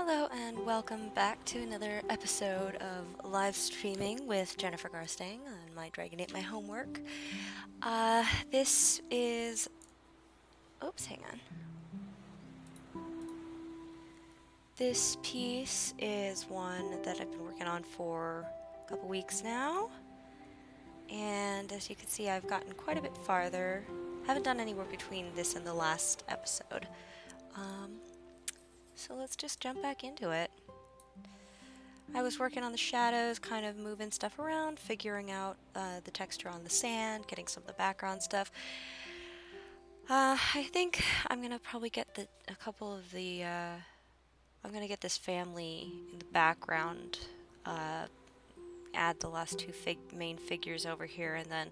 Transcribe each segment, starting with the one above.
Hello and welcome back to another episode of live streaming with Jennifer Garstang on my Dragon Ate My Homework. This is... Oops, hang on. This piece is one that I've been working on for a couple weeks now. And as you can see, I've gotten quite a bit farther. Haven't done any work between this and the last episode. So let's just jump back into it. I was working on the shadows, kind of moving stuff around, figuring out the texture on the sand, getting some of the background stuff. I think I'm gonna probably get a couple of the, I'm gonna get this family in the background, add the last two main figures over here, and then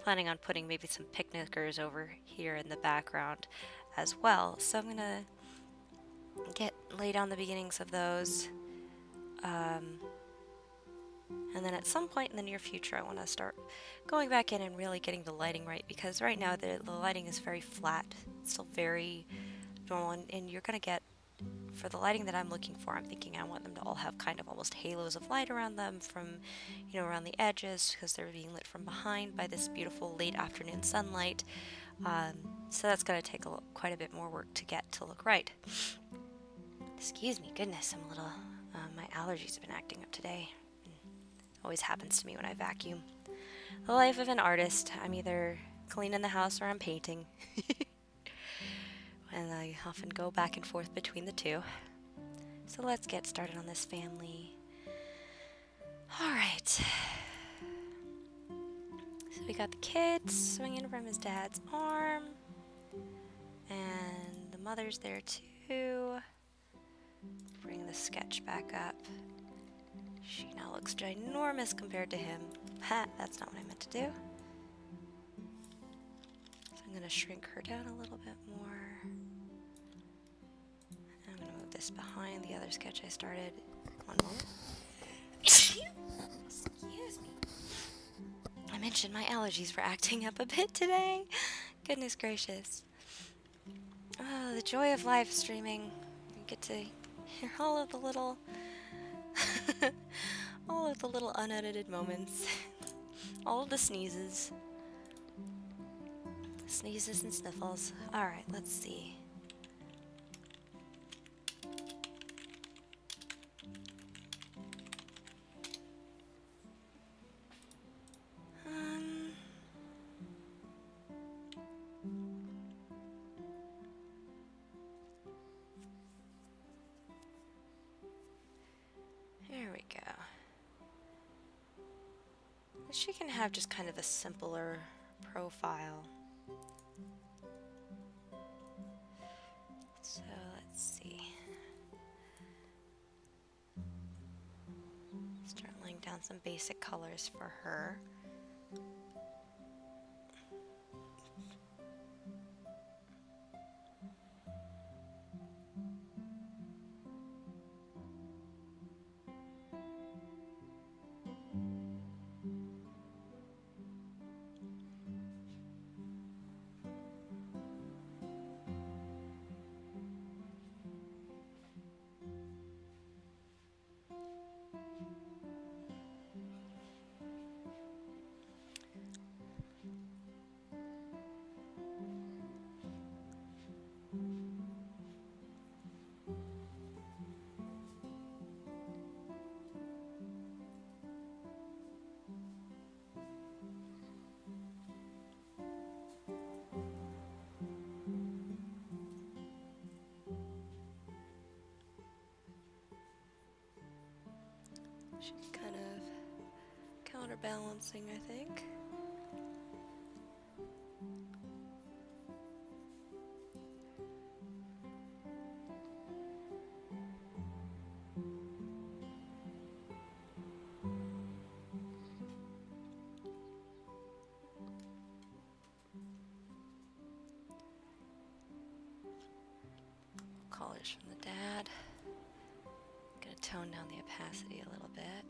planning on putting maybe some picnickers over here in the background as well. So I'm gonna lay down the beginnings of those. And then at some point in the near future, I want to start going back in and really getting the lighting right, because right now the lighting is very flat. It's still very normal, and you're going to get, for the lighting that I'm looking for, I'm thinking I want them to all have kind of almost halos of light around them from, around the edges, because they're being lit from behind by this beautiful late afternoon sunlight. So that's going to take quite a bit more work to get to look right. Excuse me, goodness, I'm a little, my allergies have been acting up today. Always happens to me when I vacuum. The life of an artist. I'm either cleaning the house or I'm painting. And I often go back and forth between the two. So let's get started on this family. Alright. So we got the kid swinging from his dad's arm. And the mother's there too. Bring the sketch back up. She now looks ginormous compared to him. Ha, that's not what I meant to do. So I'm going to shrink her down a little bit more. I'm going to move this behind the other sketch I started. One moment. Excuse me. I mentioned my allergies were acting up a bit today. Goodness gracious. Oh, the joy of live streaming. You get to hear all of the little... all of the little unedited moments. All of the sneezes. Sneezes and sniffles. Alright, let's see. There we go. She can have just kind of a simpler profile. So let's see. Start laying down some basic colors for her. She's kind of counterbalancing, I think. Colors from the dad. Gonna tone down the opacity a little bit.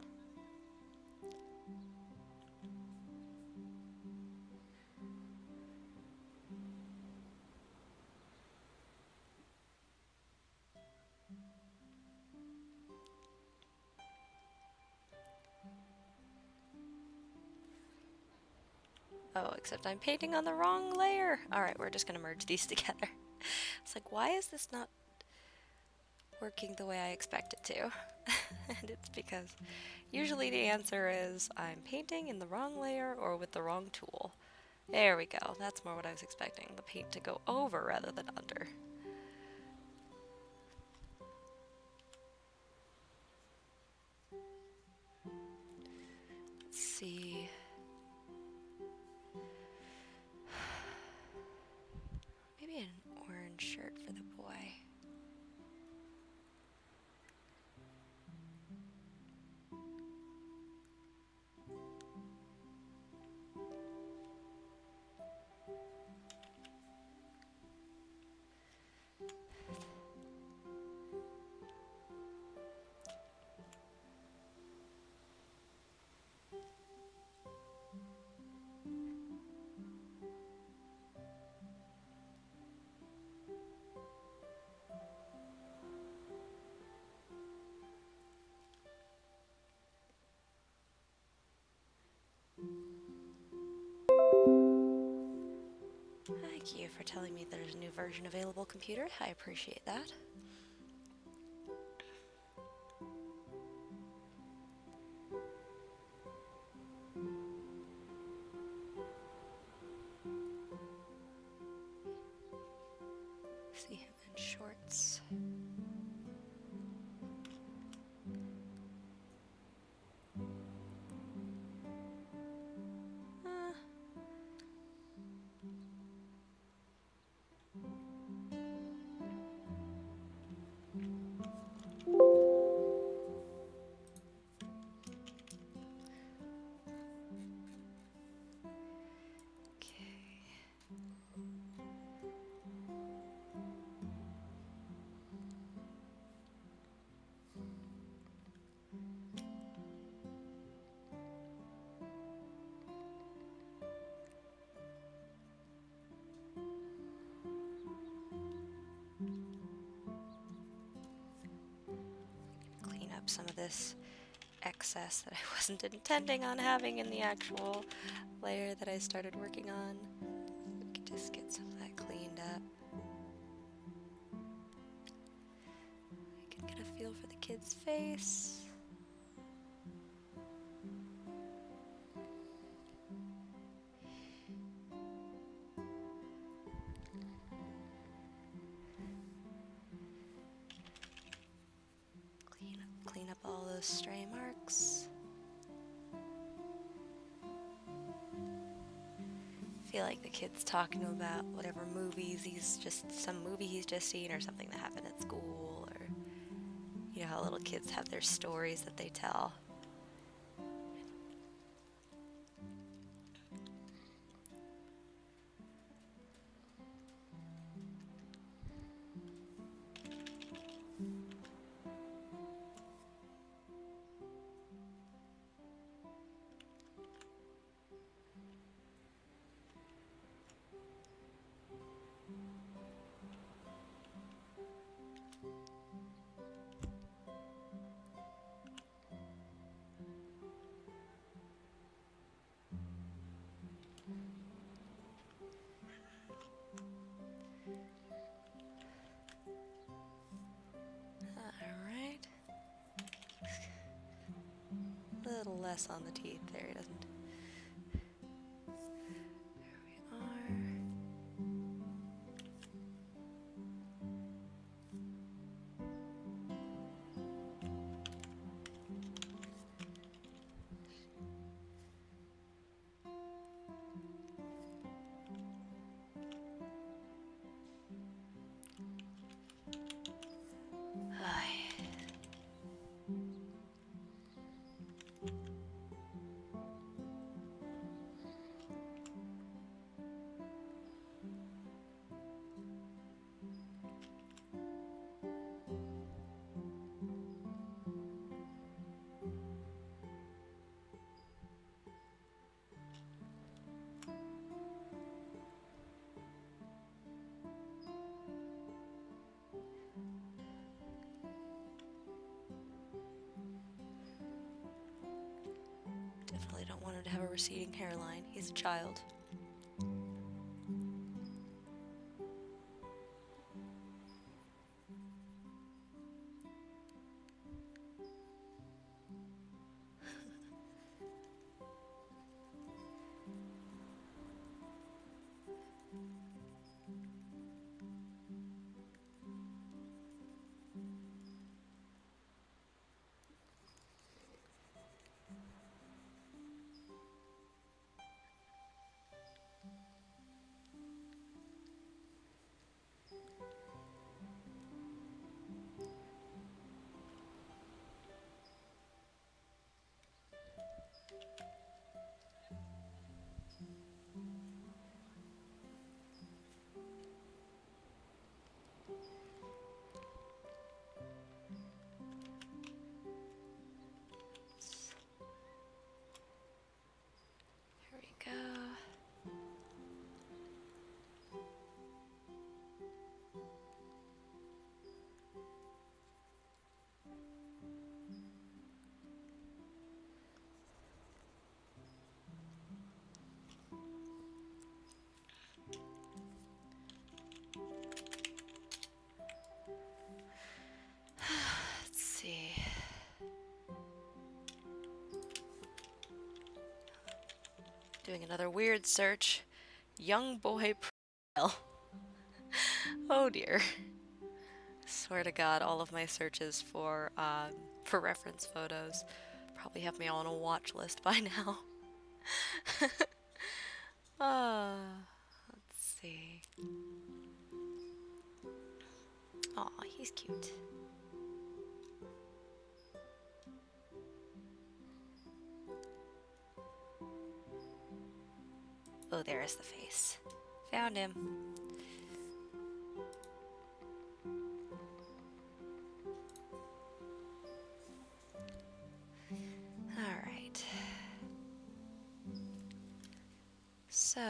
Oh, except I'm painting on the wrong layer. Alright, we're just gonna merge these together. It's like, why is this not working the way I expect it to? And it's because usually the answer is I'm painting in the wrong layer or with the wrong tool. There we go. That's more what I was expecting. The paint to go over rather than under. Let's see. Maybe an orange shirt for the boy. Thank you for telling me there's a new version available, computer. I appreciate that. See him in shorts. Clean up some of this excess that I wasn't intending on having in the actual layer that I started working on. We can just get some of that cleaned up. I can get a feel for the kid's face. Clean up all those stray marks. I feel like the kid's talking about whatever movies some movie he's just seen or something that happened at school, or you know how little kids have their stories that they tell. Alright. A little less on the teeth there, he doesn't. There we are. Definitely don't want him to have a receding hairline. He's a child. Doing another weird search. Young boy profile. Oh dear. Swear to God, all of my searches for reference photos probably have me on a watch list by now. Let's see. Aw, he's cute. Oh, there is the face. Found him. Alright. So,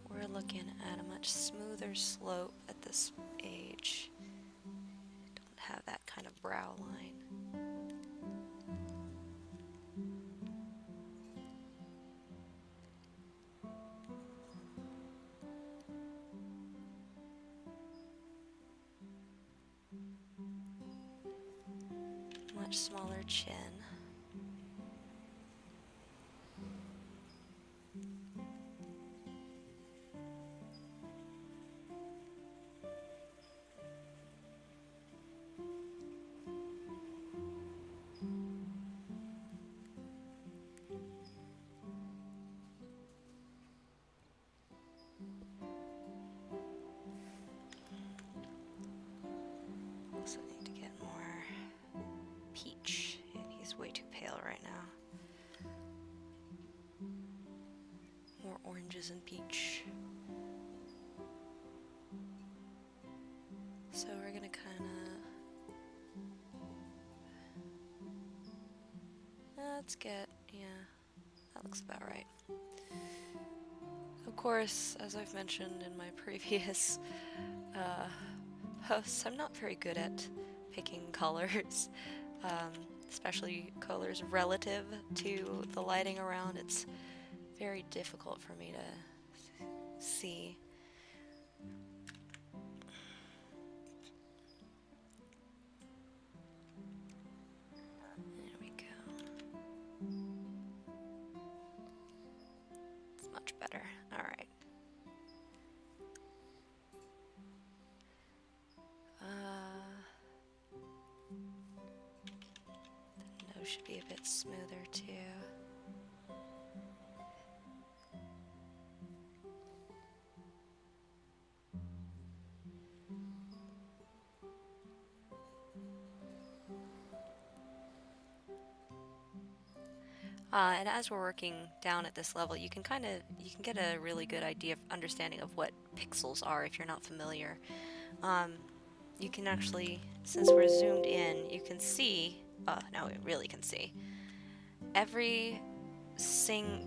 we're looking at a much smoother slope at this age. Don't have that kind of brow line. Much smaller chin. Also need to get more peach, and he's way too pale right now. More oranges and peach. So we're gonna let's get, yeah, that looks about right. Of course, as I've mentioned in my previous posts, I'm not very good at picking colors, especially colors relative to the lighting around. It's very difficult for me to see. There we go. It's much better. All right. The nose should be a bit smoother too. And as we're working down at this level, you can get a really good idea of understanding of what pixels are if you're not familiar. You can actually, since we're zoomed in, you can see, now we really can see, the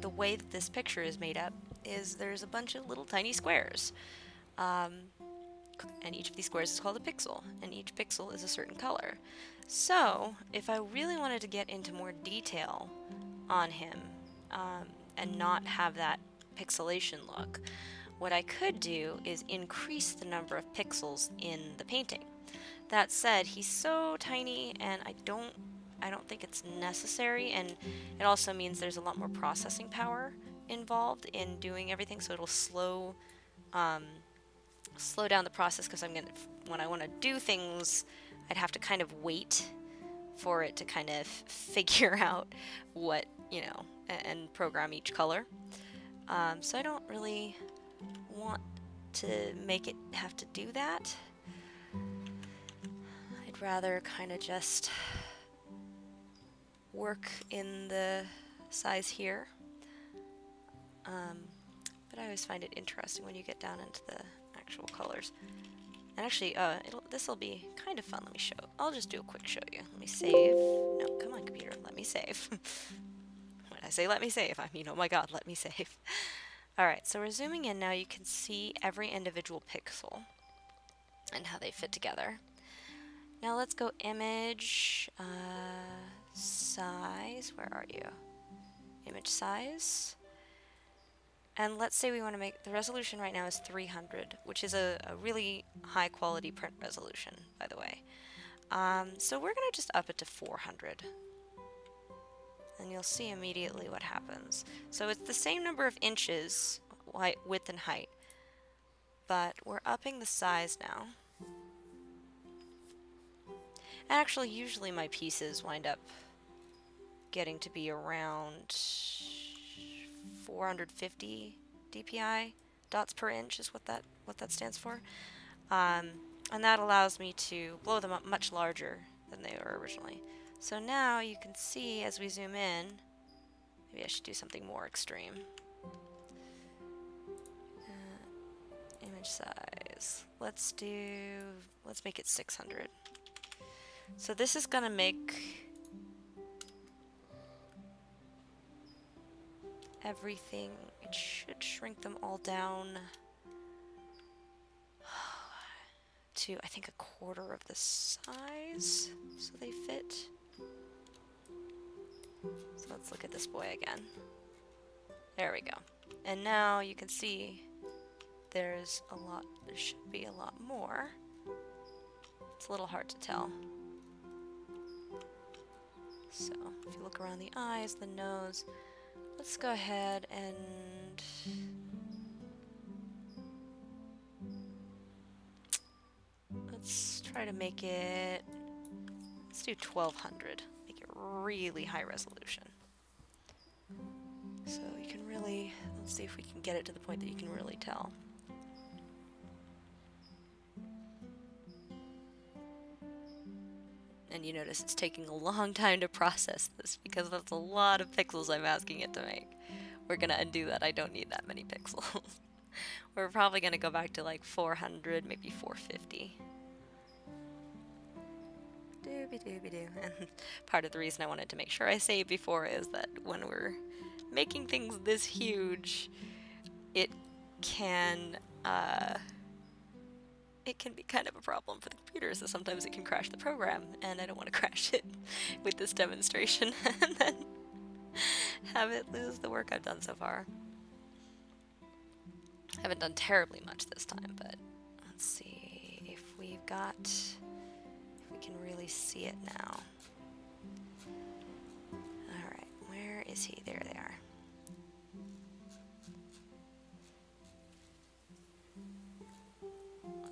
way that this picture is made up is there's a bunch of little tiny squares. And each of these squares is called a pixel, and each pixel is a certain color. So, if I really wanted to get into more detail on him, and not have that pixelation look, what I could do is increase the number of pixels in the painting. That said, he's so tiny, and I don't think it's necessary, and it also means there's a lot more processing power involved in doing everything, so it'll slow down the process, because when I want to do things, I'd have to kind of wait for it to kind of figure out what, and program each color. So I don't really want to make it have to do that. I'd rather kind of just work in the size here. But I always find it interesting when you get down into the actual colors. And actually, this will be kind of fun. Let me show. I'll just do a quick show you. Let me save. No, come on, computer. Let me save. When I say let me save, I mean, oh my god, let me save. Alright, so we're zooming in now. You can see every individual pixel and how they fit together. Now let's go image, size. Where are you? Image size. And let's say we want to make, the resolution right now is 300, which is a really high quality print resolution, by the way. So we're going to just up it to 400. and you'll see immediately what happens. So it's the same number of inches, width and height, but we're upping the size now. And actually, usually my pieces wind up getting to be around 450 DPI, dots per inch is what that stands for. And that allows me to blow them up much larger than they were originally. So now you can see as we zoom in, maybe I should do something more extreme. Image size. Let's make it 600. So this is gonna make everything, it should shrink them all down to, I think, 1/4 of the size, so they fit. So let's look at this boy again. There we go. And now you can see there should be a lot more. It's a little hard to tell. So if you look around the eyes, the nose, let's go ahead and let's try to make it, let's do 1200. Make it really high resolution. So you can really, let's see if we can get it to the point that you can really tell. And you notice it's taking a long time to process this because that's a lot of pixels I'm asking it to make. We're gonna undo that. I don't need that many pixels. We're probably gonna go back to like 400, maybe 450. Doobie-doobie-doo. And part of the reason I wanted to make sure I saved before is that when we're making things this huge, it can be kind of a problem for the computer, so sometimes it can crash the program, and I don't want to crash it with this demonstration and then have it lose the work I've done so far. I haven't done terribly much this time, but let's see if we can really see it now. Alright, where is he? There they are.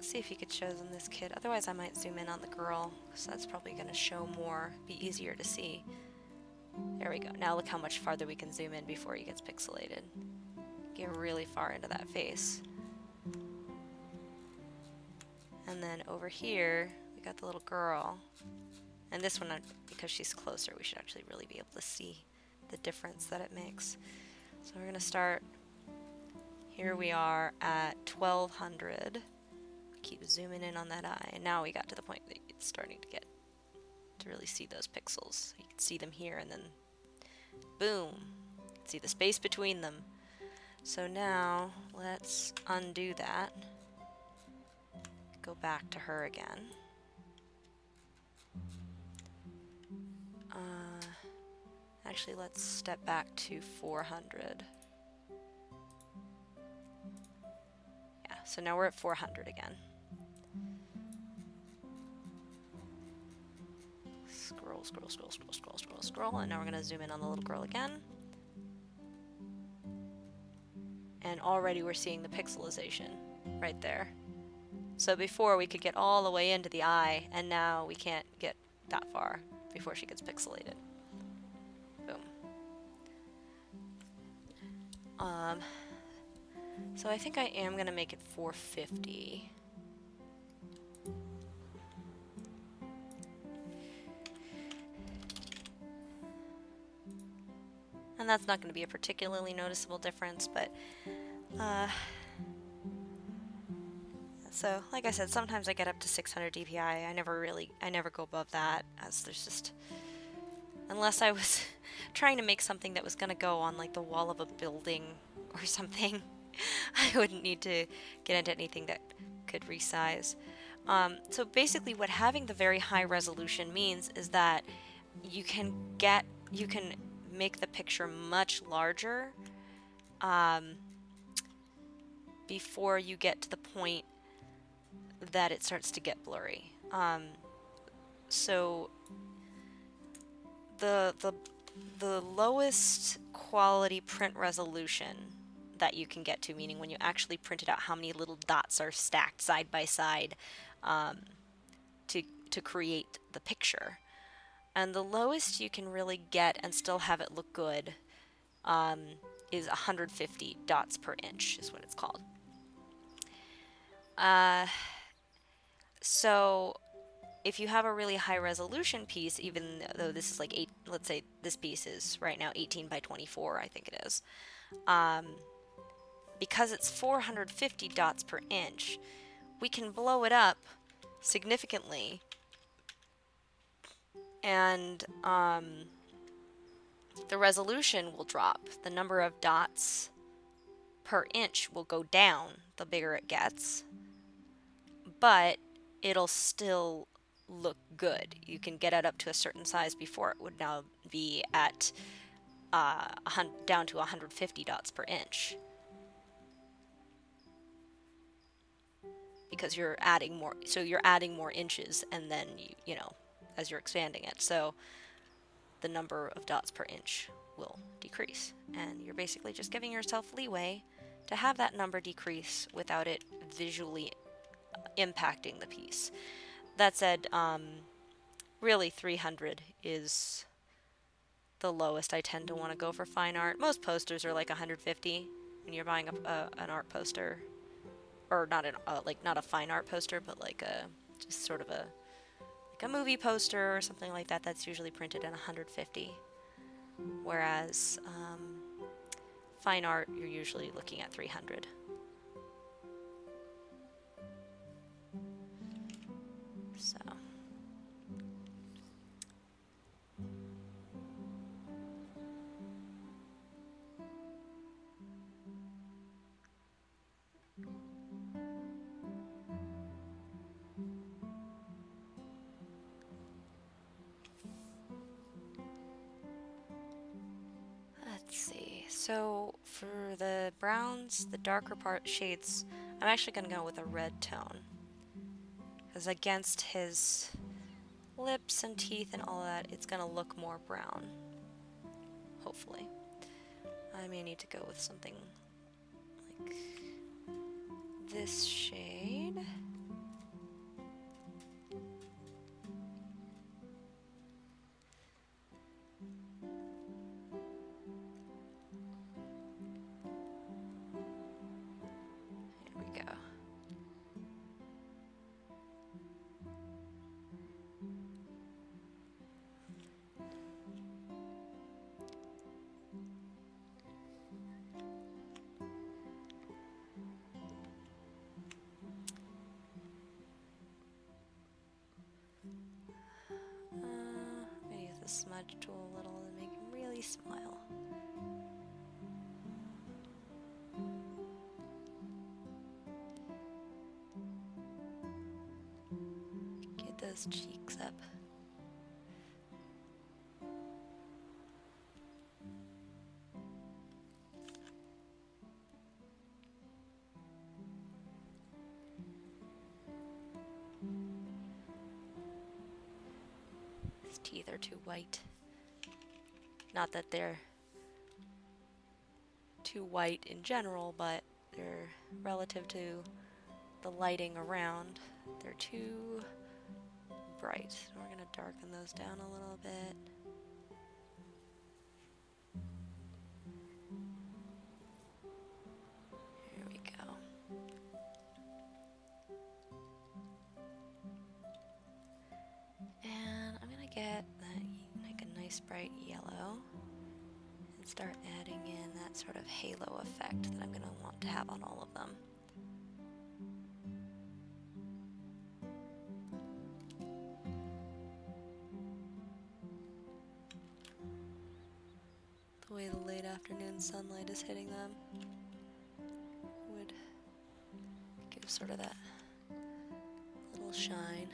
See if you could show them this kid. Otherwise I might zoom in on the girl, because that's probably going to show more, be easier to see. There we go. Now look how much farther we can zoom in before he gets pixelated. Get really far into that face. And then over here, we got the little girl. And this one, because she's closer, we should actually really be able to see the difference that it makes. So we're going to start, here we are at 1200. Keep zooming in on that eye, and now we got to the point that it's starting to get to really see those pixels. You can see them here, and then boom, you can see the space between them. So now let's undo that, go back to her again. Actually, let's step back to 400. Yeah, so now we're at 400 again. Scroll, scroll, scroll, scroll, scroll, scroll, scroll, and now we're going to zoom in on the little girl again. And already we're seeing the pixelization right there. So before we could get all the way into the eye, and now we can't get that far before she gets pixelated. Boom. So I think I am going to make it 450. And that's not going to be a particularly noticeable difference, but so like I said, sometimes I get up to 600 dpi. I never go above that, as there's just, unless I was trying to make something that was going to go on like the wall of a building or something, I wouldn't need to get into anything that could resize. So basically what having the very high resolution means is that you can make the picture much larger before you get to the point that it starts to get blurry. So the the lowest quality print resolution that you can get to, meaning when you actually print it out how many little dots are stacked side by side to create the picture. And the lowest you can really get and still have it look good is 150 dots per inch is what it's called. So if you have a really high resolution piece, even though this is like 8, let's say this piece is right now 18 by 24, I think it is, because it's 450 dots per inch, we can blow it up significantly, and the resolution will drop. The number of dots per inch will go down the bigger it gets, but it'll still look good. You can get it up to a certain size before it would now be at down to 150 dots per inch, because you're adding more. So you're adding more inches, and then you know, as you're expanding it, so the number of dots per inch will decrease, and you're basically just giving yourself leeway to have that number decrease without it visually impacting the piece. That said, really 300 is the lowest I tend to want to go for fine art. Most posters are like 150 when you're buying an art poster, or not not a fine art poster, but like just sort of a movie poster or something like that. That's usually printed at 150, whereas fine art you're usually looking at 300. So. Let's see. So for the browns, the darker shades, I'm actually going to go with a red tone, because against his lips and teeth and all that, it's going to look more brown, hopefully. I may need to go with something like this shade. Here we go. I'm going to use the smudge tool a little to make him really smile. Get those cheeks up. His teeth are too white. Not that they're too white in general, but they're relative to the lighting around, they're too bright. So we're going to darken those down a little bit. Here we go. And I'm going to get that, like a nice bright yellow, and start adding in that sort of halo effect that I'm going to want to have on all of them. The way the late afternoon sunlight is hitting them would give sort of that little shine.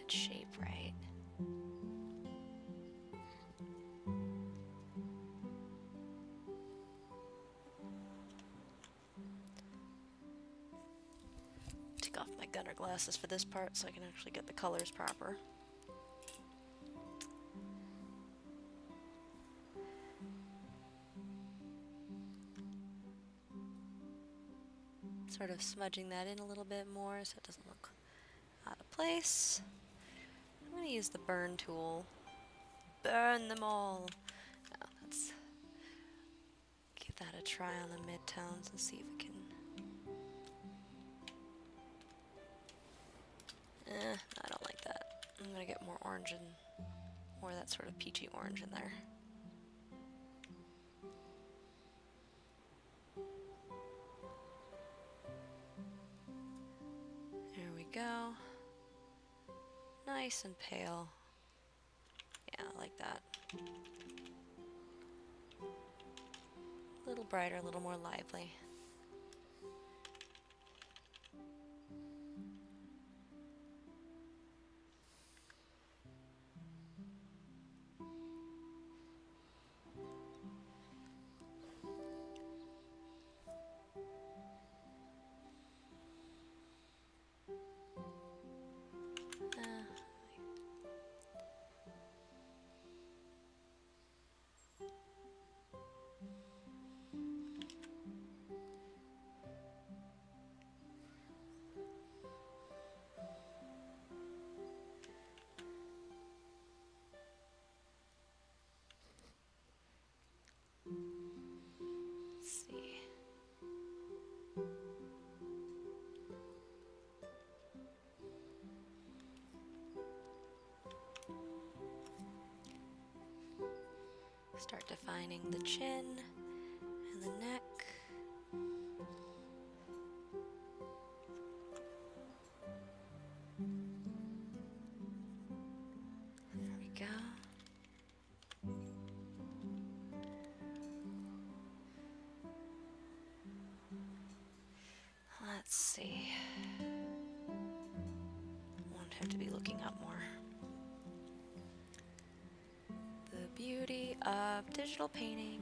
its shape right. Take off my gunner glasses for this part so I can actually get the colors proper. Sort of smudging that in a little bit more so it doesn't look out of place. I'm going to use the burn tool. Burn them all! No, let's give that a try on the midtones and see if it can... I don't like that. I'm going to get more orange and more of that sort of peachy orange in there. There we go. Nice and pale. Yeah, I like that. A little brighter, a little more lively. Let's see. Start defining the chin and the neck. There we go. Let's see. Won't have to be looking up more. The beauty of digital painting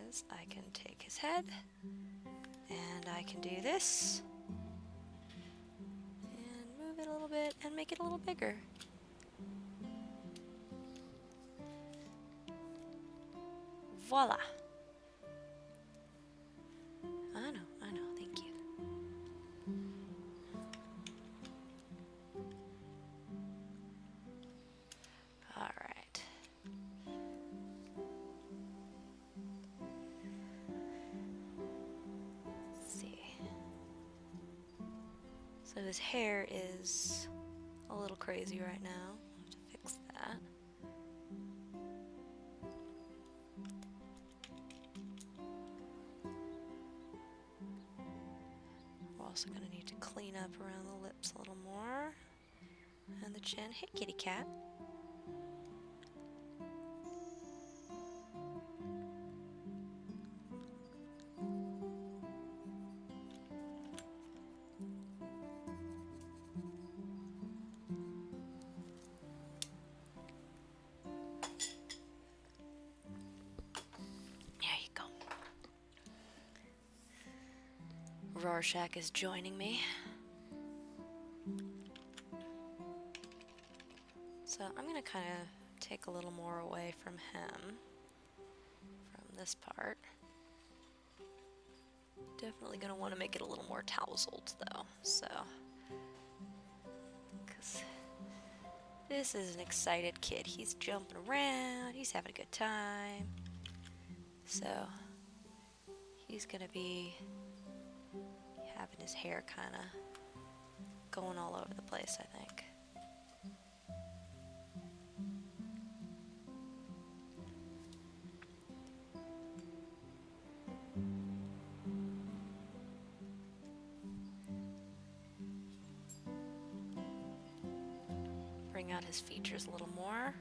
is I can take his head and I can do this and move it a little bit and make it a little bigger. Voila! I know, thank you. Alright. Let's see. So his hair is a little crazy right now. I'll have to fix that. We're also going to need to clean up around the lips a little more. And the chin. Hey, kitty cat. Rorschach is joining me. So I'm going to kind of take a little more away from him, from this part. Definitely going to want to make it a little more tousled though, so. Because this is an excited kid. He's jumping around, he's having a good time. So he's going to be having his hair kind of going all over the place, I think. Bring out his features a little more.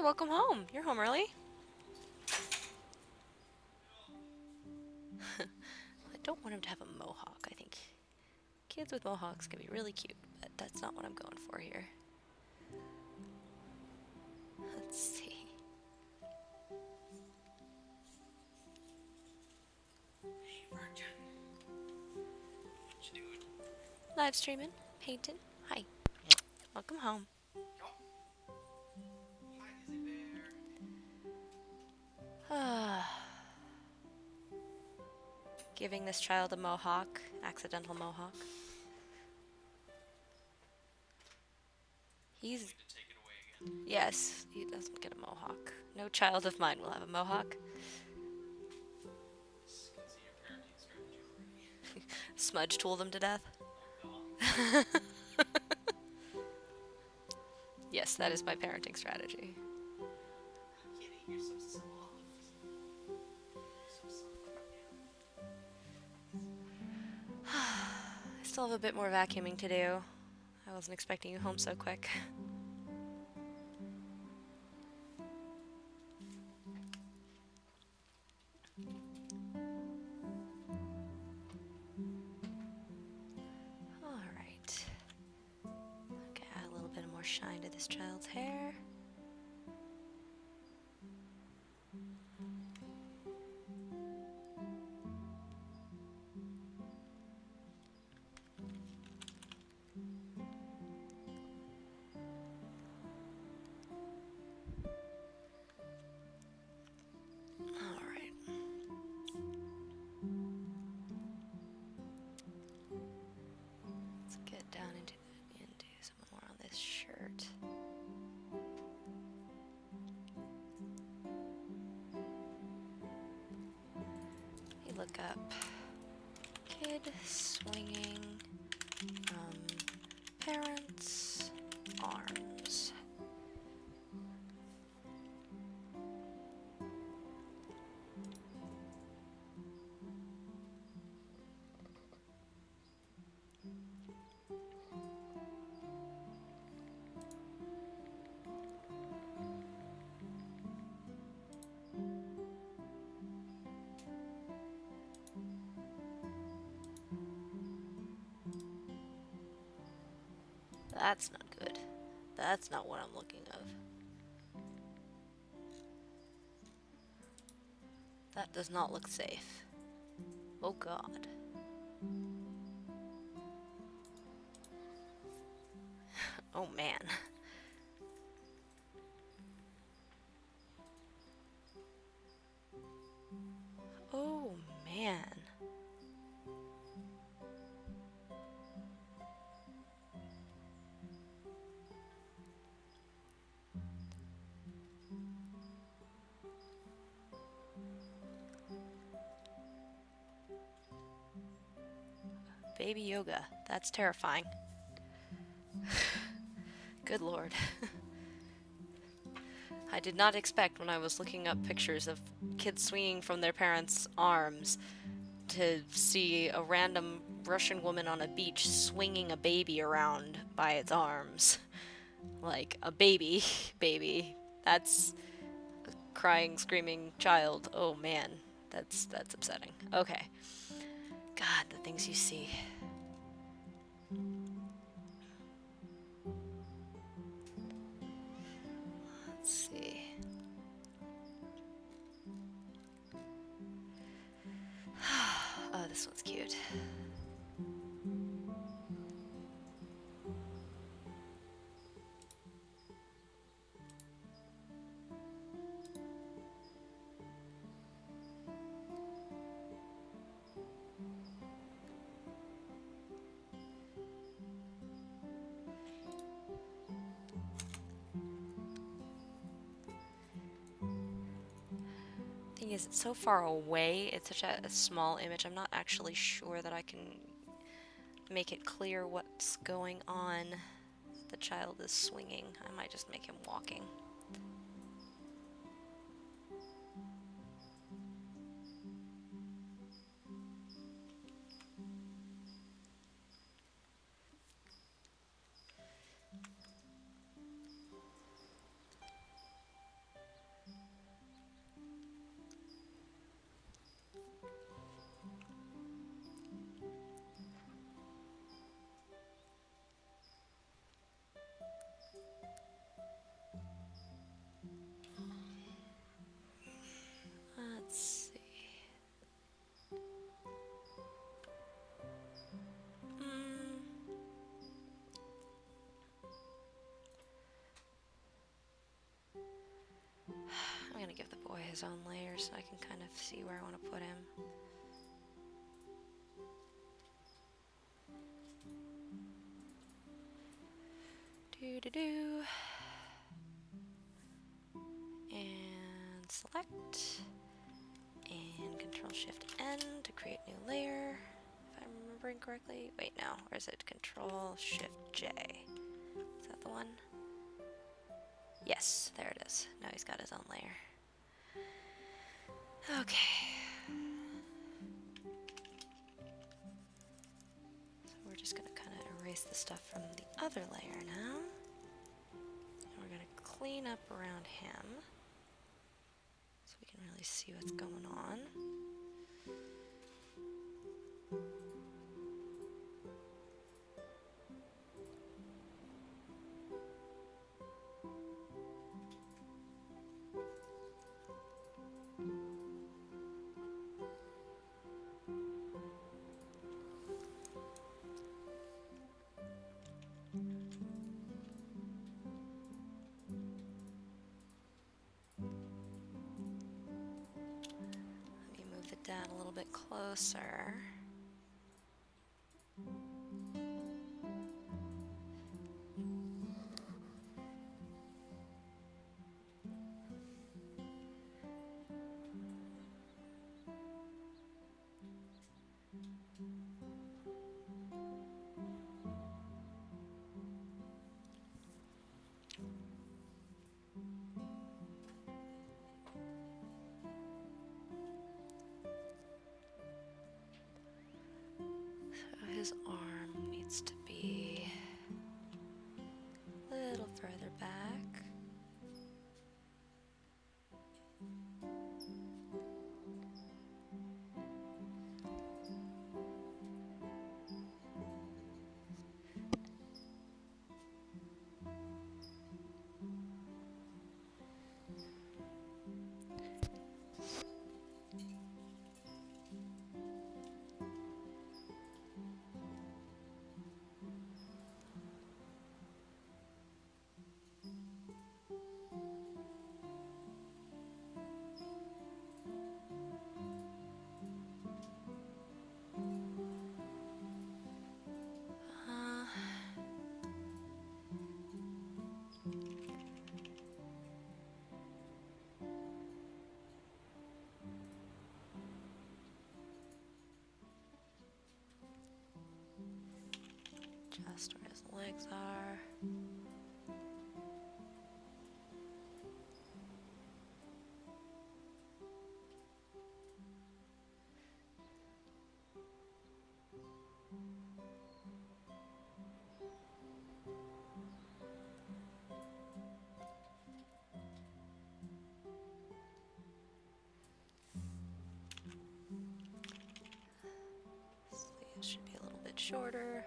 welcome home. You're home early. I don't want him to have a mohawk. I think kids with mohawks can be really cute, but that's not what I'm going for here. Let's see. Hey, Virgin. What you doing? Live streaming, painting. Hi. Welcome home. Hi, Izzy Bear. Giving this child a mohawk, accidental mohawk. He's... Need to take it away again. Yes, he doesn't get a mohawk. No child of mine will have a mohawk. Can see your parenting strategy already. Smudge tool them to death. Oh, God. Yes, that is my parenting strategy. Kitty, you're so soft. So soft. I still have a bit more vacuuming to do. I wasn't expecting you home so quick. Alright. Okay, add a little bit more shine to this child's hair. Alright. Let's get down into some more on this shirt. You look up kid swinging parents' arms. That's not good. That's not what I'm looking of. That does not look safe. Oh God. Oh man. Oh man. Baby yoga. That's terrifying. Good Lord. I did not expect when I was looking up pictures of kids swinging from their parents' arms to see a random Russian woman on a beach swinging a baby around by its arms. Like, a baby. Baby. That's a crying, screaming child. Oh man. That's upsetting. Okay. God, the things you see. Let's see. Oh, this one's cute. Thing is, it's so far away, it's such a small image, I'm not actually sure that I can make it clear what's going on. The child is swinging. I might just make him walking. his own layer so I can kind of see where I want to put him. Do. And select. And Control-Shift-N to create new layer, if I'm remembering correctly. Wait, no, or is it Control-Shift-J? Is that the one? Yes, there it is. Now he's got his own layer. Okay. So we're just going to kind of erase the stuff from the other layer now. And we're going to clean up around him so we can really see what's going on. Down a little bit closer. His arm needs to be a little further back. Just where his legs are. Sleeves should be a little bit shorter.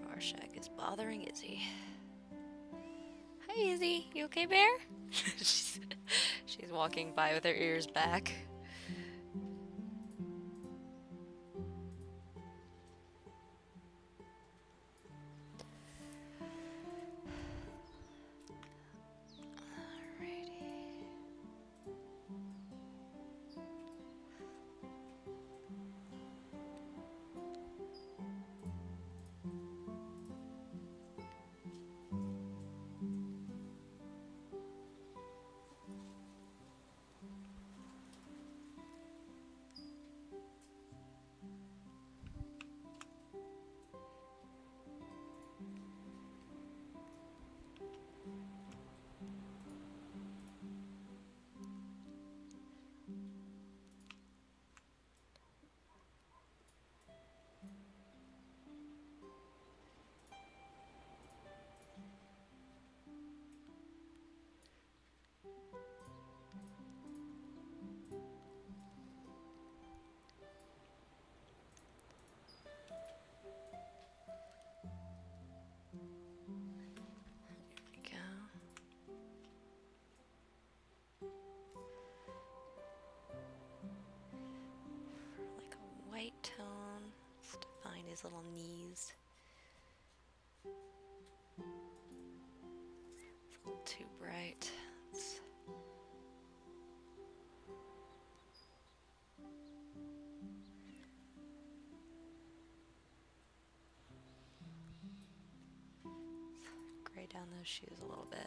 Rorschach is bothering Izzy. Hi Izzy, you okay, bear? she's walking by with her ears back. his little knees. It's a little too bright. Gray down those shoes a little bit.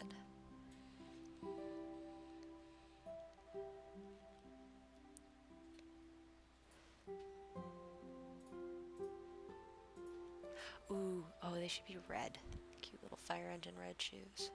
Ooh, oh, they should be red. Cute little fire engine red shoes.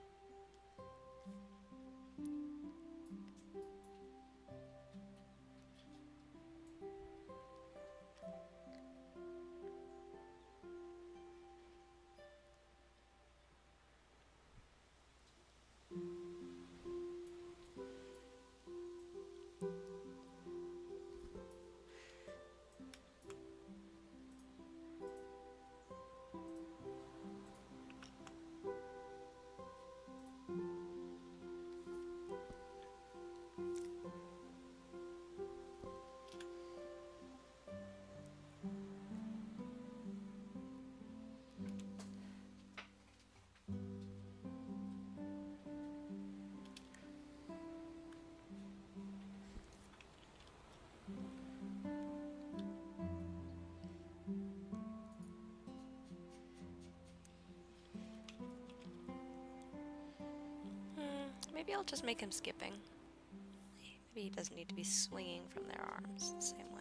Maybe I'll just make him skipping. Maybe he doesn't need to be swinging from their arms the same way.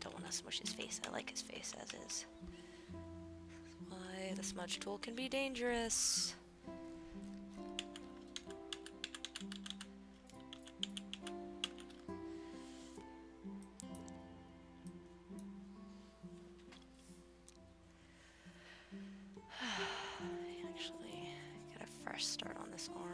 Don't want to smush his face. I like his face as is. Why the smudge tool can be dangerous. Actually, get a fresh start on this arm.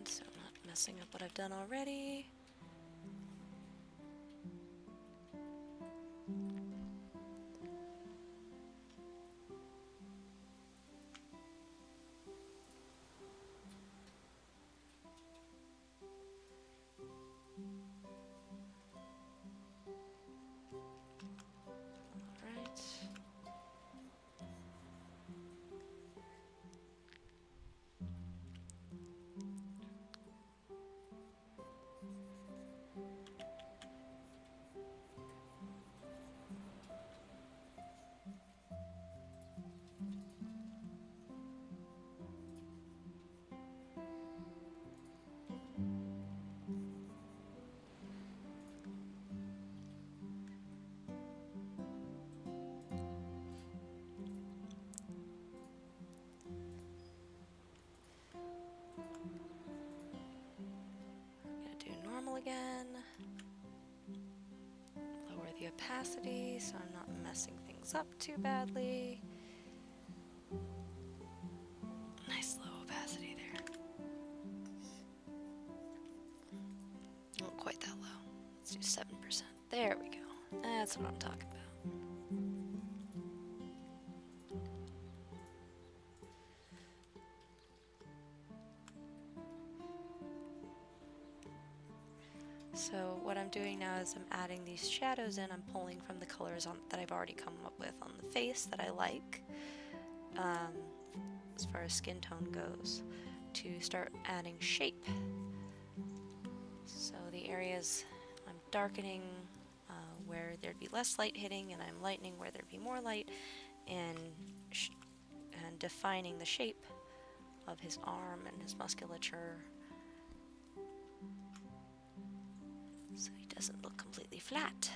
So I'm not messing up what I've done already. Again. Lower the opacity so I'm not messing things up too badly. Nice low opacity there. Not quite that low. Let's do 7%. There we go. That's what I'm talking about. So what I'm doing now is I'm adding these shadows in. I'm pulling from the colors that I've already come up with on the face that I like, as far as skin tone goes, to start adding shape. So the areas I'm darkening where there'd be less light hitting, and I'm lightening where there'd be more light, and defining the shape of his arm and his musculature, so he doesn't look completely flat.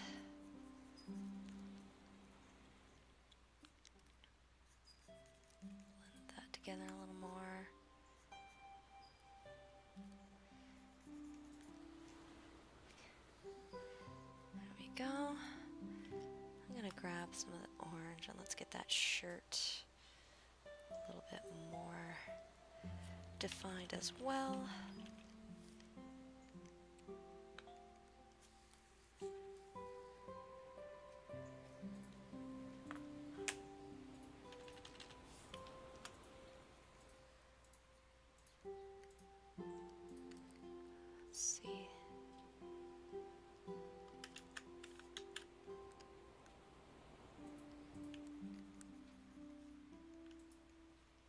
together a little more. There we go. I'm gonna grab some of the orange and let's get that shirt a little bit more defined as well. Let's see.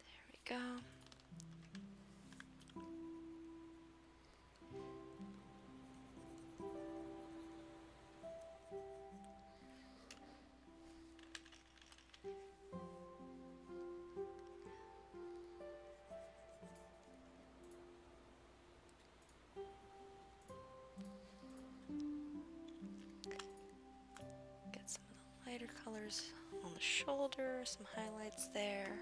There we go. Get some of the lighter colors on the shoulder, some highlights there.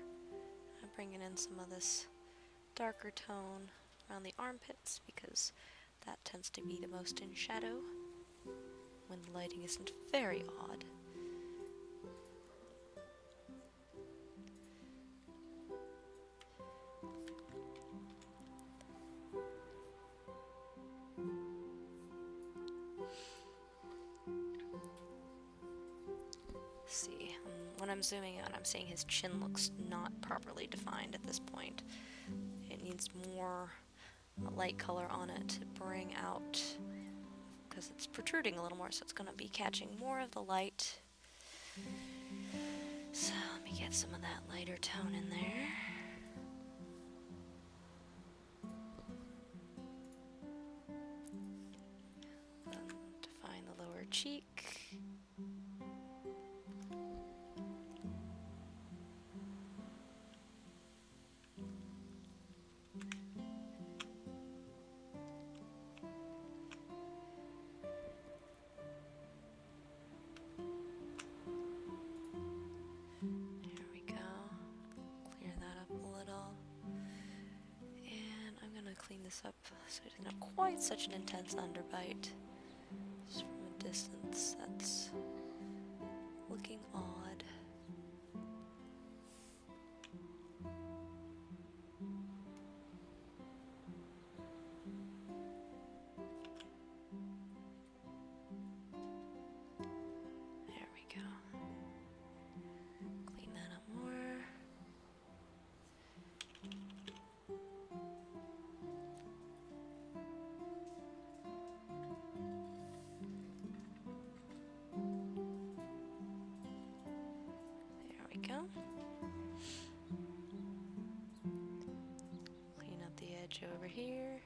I'm bringing in some of this darker tone around the armpits because that tends to be the most in shadow when the lighting isn't very odd. See, when I'm zooming out, I'm seeing his chin looks not properly defined at this point. It needs more light color on it to bring out, because it's protruding a little more, so it's going to be catching more of the light. So let me get some of that lighter tone in there. Define the lower cheek. Clean this up so it doesn't have quite such an intense underbite. Just from a distance, that's looking odd. There we go. Clean that up more. Go. Clean up the edge over here.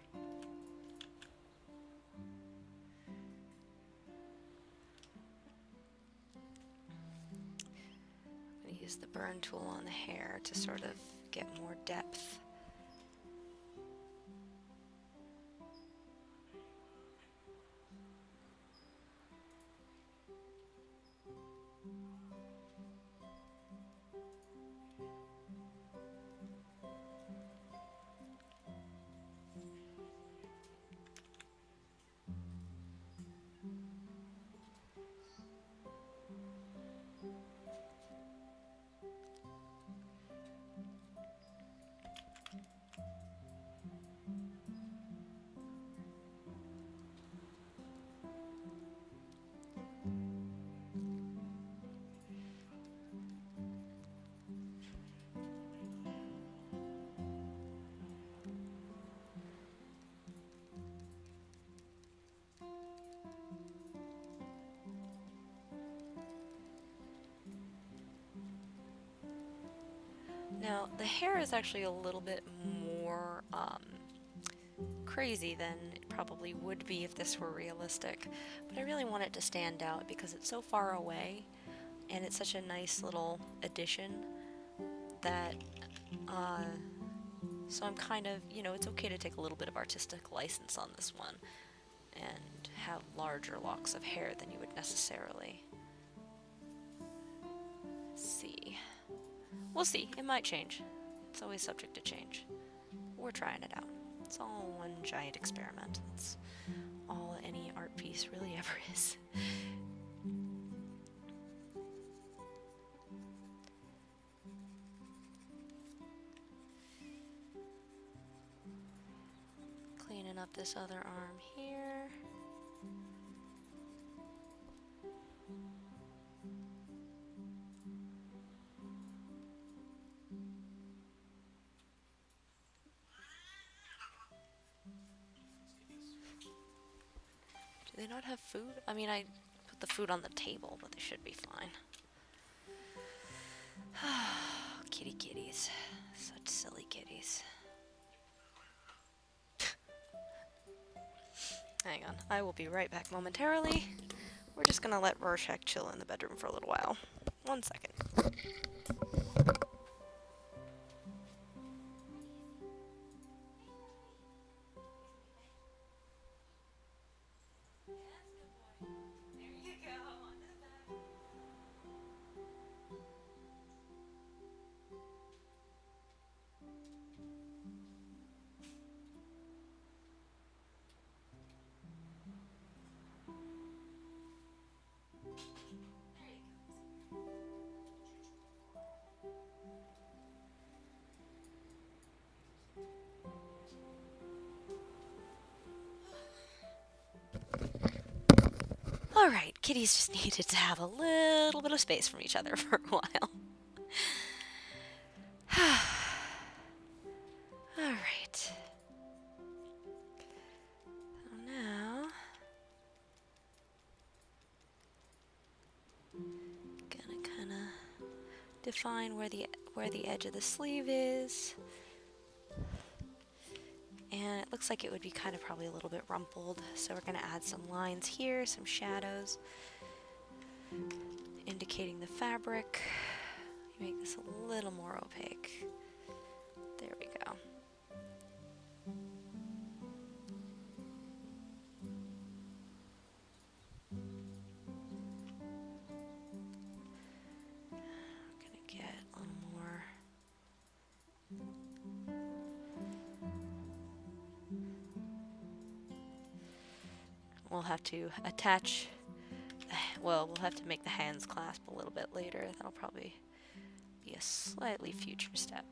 I'm going to use the burn tool on the hair to sort of get more depth. Now, the hair is actually a little bit more crazy than it probably would be if this were realistic, but I really want it to stand out because it's so far away and it's such a nice little addition that, so I'm kind of, you know, it's okay to take a little bit of artistic license on this one and have larger locks of hair than you would necessarily. See. We'll see. It might change. It's always subject to change. We're trying it out. It's all one giant experiment. That's all any art piece really ever is. Cleaning up this other arm here. Do they not have food? I mean, I put the food on the table, but they should be fine. Kitty kitties. Such silly kitties. Hang on, I will be right back momentarily. We're just gonna let Rorschach chill in the bedroom for a little while. 1 second. Alright, kitties just needed to have a little bit of space from each other for a while. Alright. So now, gonna kinda define where the edge of the sleeve is. And it looks like it would be kind of probably a little bit rumpled, so we're going to add some lines here, some shadows, indicating the fabric. Make this a little more opaque. There we go. I'm going to get a little more. We'll have to attach, well, we'll have to make the hands clasp a little bit later. That'll probably be a slightly future step.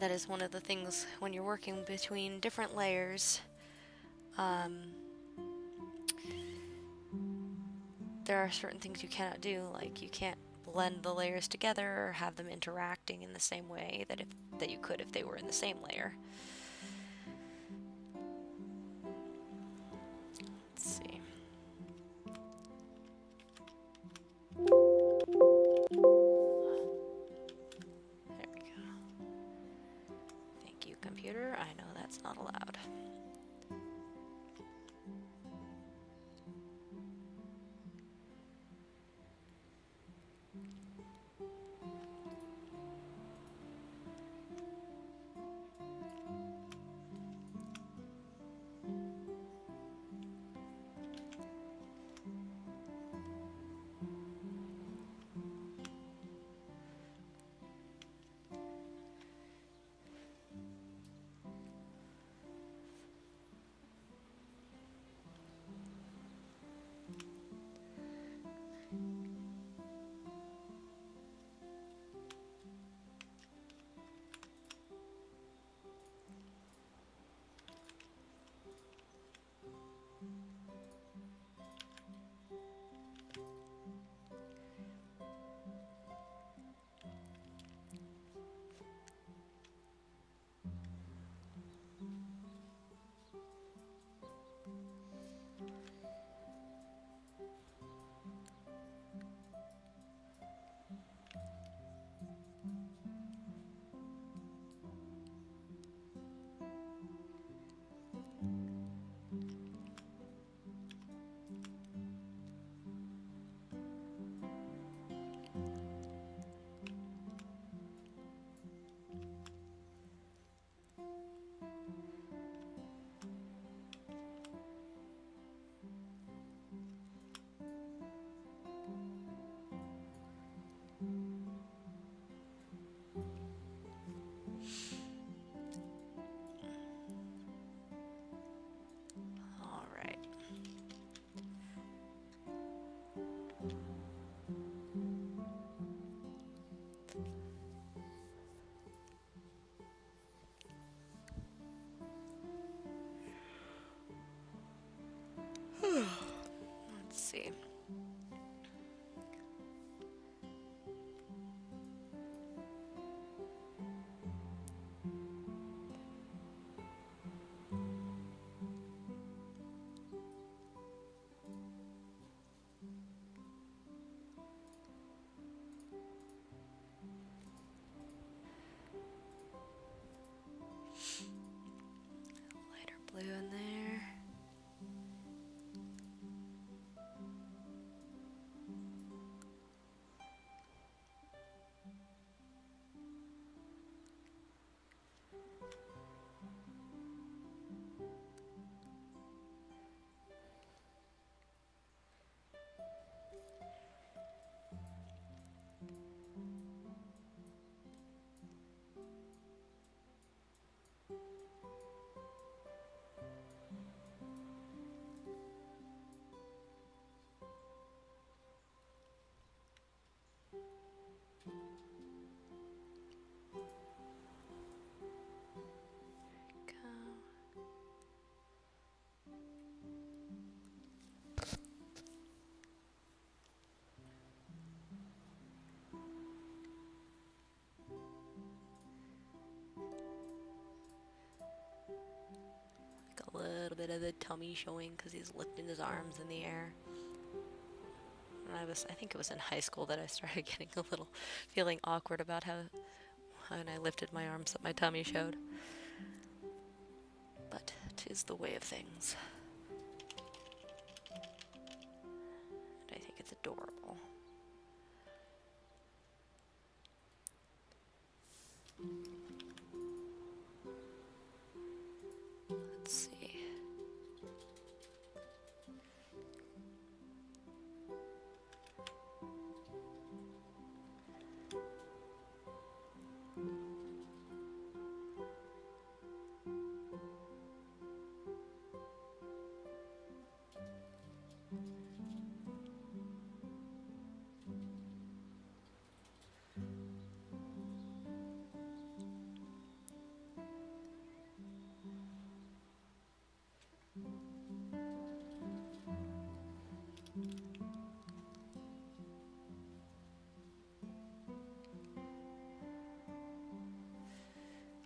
That is one of the things when you're working between different layers. There are certain things you cannot do, like you can't blend the layers together or have them interacting in the same way that you could if they were in the same layer. Let's see. There we go. Thank you, computer. I know that's not allowed. the tummy showing because he's lifting his arms in the air. And I think it was in high school that I started getting a little feeling awkward about how when I lifted my arms that my tummy showed. But 'tis the way of things. And I think it's adorable. Let's see.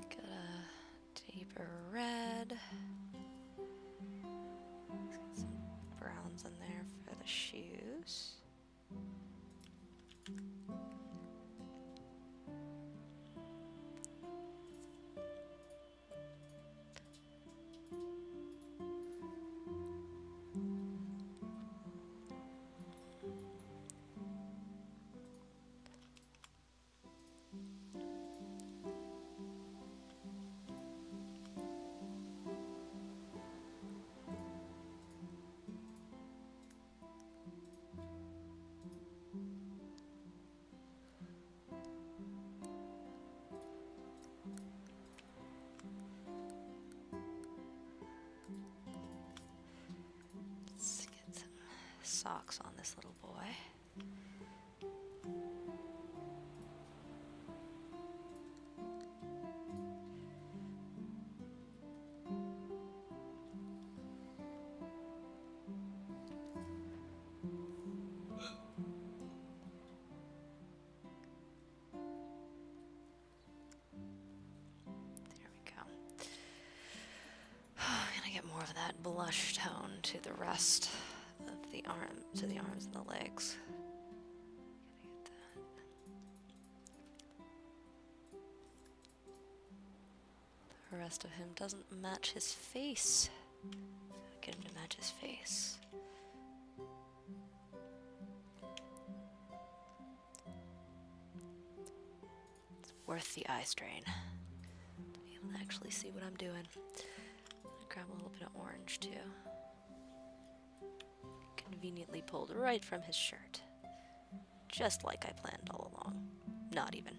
Got a deeper red. Got some browns in there for the shoes. Let's get some socks on this little boy. There we go. I'm gonna get more of that blush tone to the rest of the arms and the legs. Gonna get that. The rest of him doesn't match his face. Get him to match his face. It's worth the eye strain to be able to actually see what I'm doing. Grab a little bit of orange too. Conveniently pulled right from his shirt. Just like I planned all along. Not even.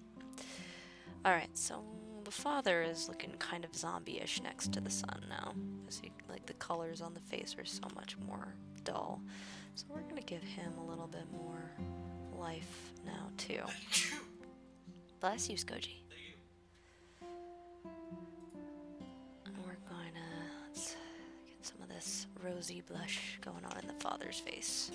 Alright, so the father is looking kind of zombie-ish next to the son now. As like the colors on the face are so much more dull. So we're gonna give him a little bit more life now too. Bless you, Skoji. Let's get some of this rosy blush going on in the father's face.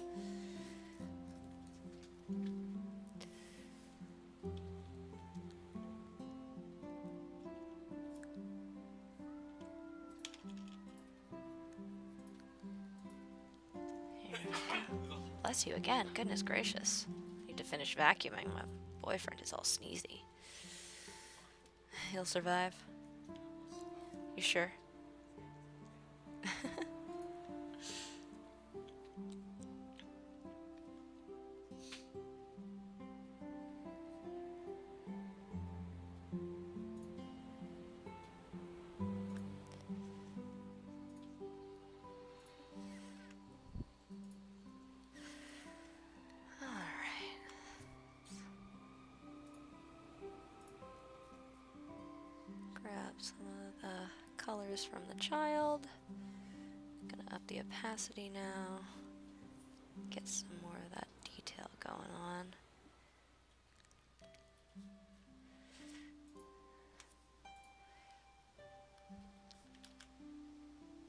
Here we go. Bless you again. Goodness gracious. Need to finish vacuuming. My boyfriend is all sneezy. He'll survive. You sure? Grab some of the colors from the child. Gonna up the opacity now. Get some more of that detail going on.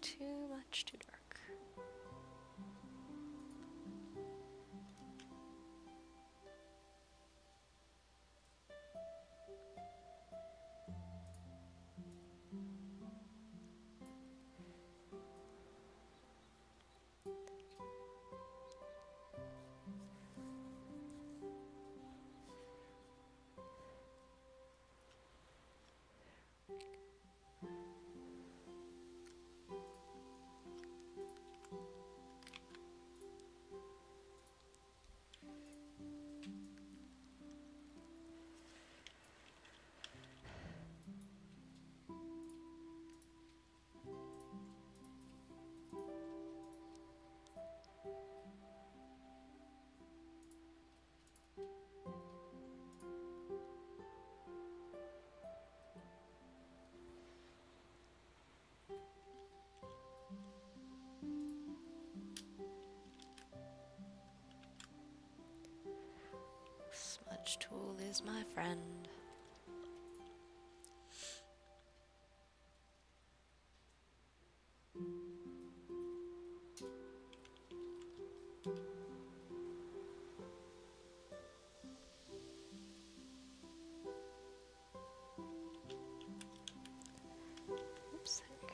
Too much too dark. Soul is my friend. Oops, there we go.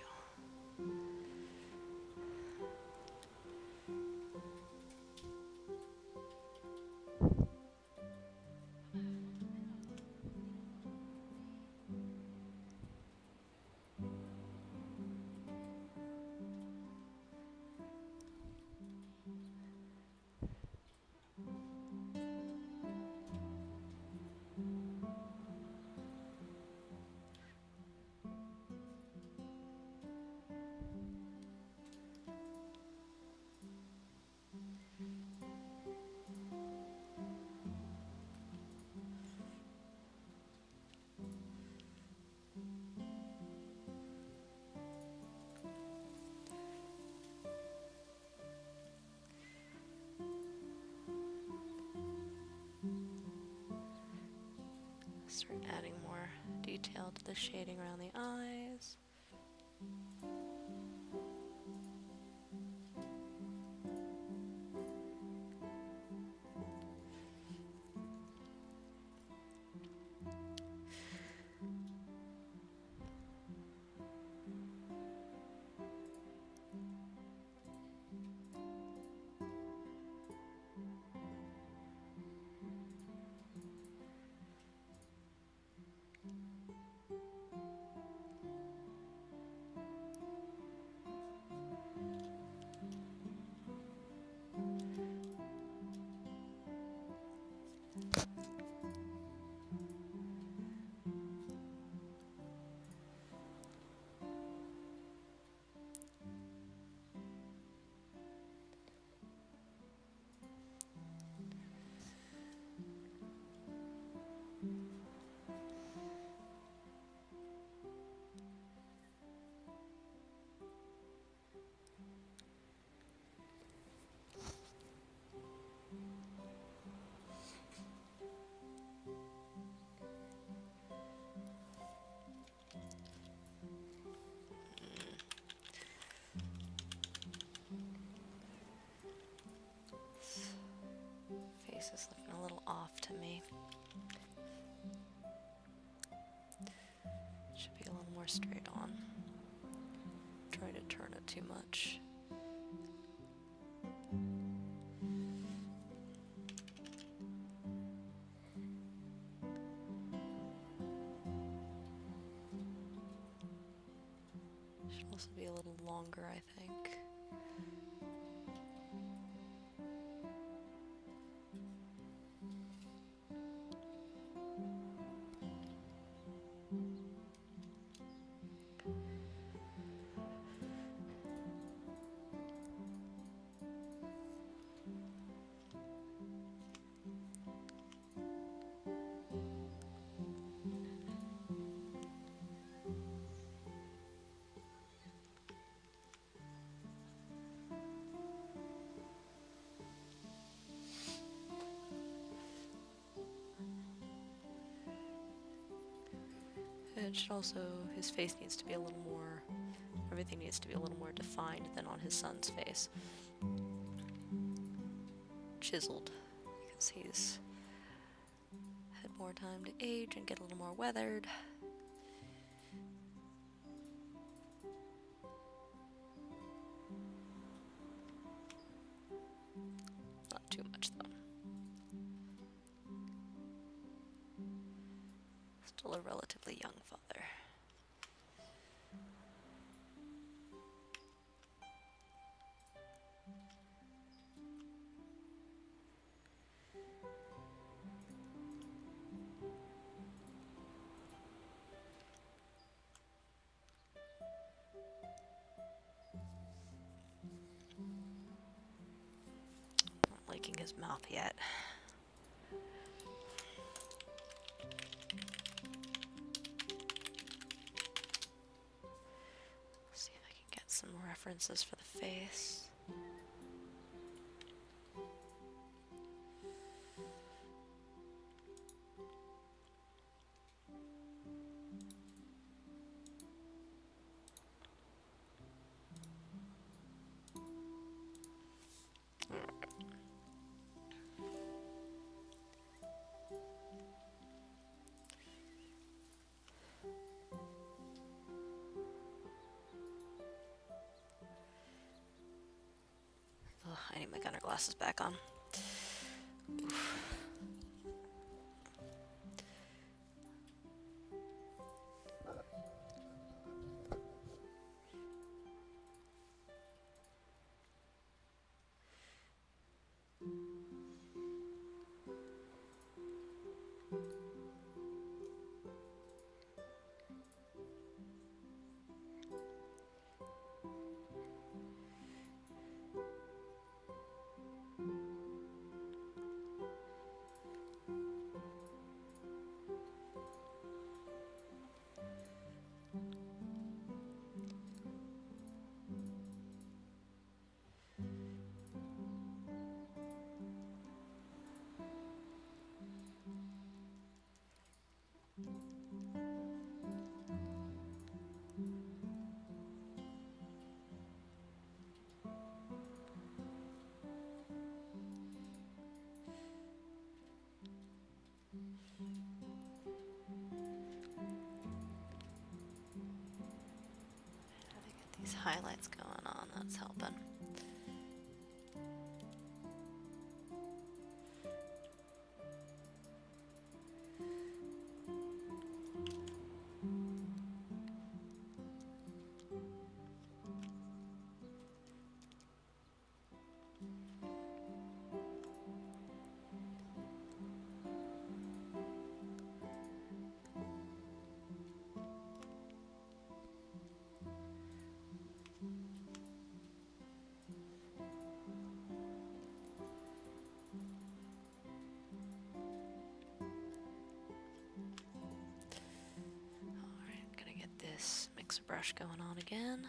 Start adding more detail to the shading around the eyes. Face is looking a little off to me. Should be a little more straight on. Try to turn it too much. Should also be a little longer, I think. It should also, his face needs to be a little more, everything needs to be a little more defined than on his son's face. Chiseled, because he's had more time to age and get a little more weathered. Not too much though. Still a relatively young father. Not liking his mouth yet. See if I can get some references for the face. Ugh, I need my gunner glasses back on. How to get these highlights going on, that's helping. Alright, gonna get this mixer brush going on again.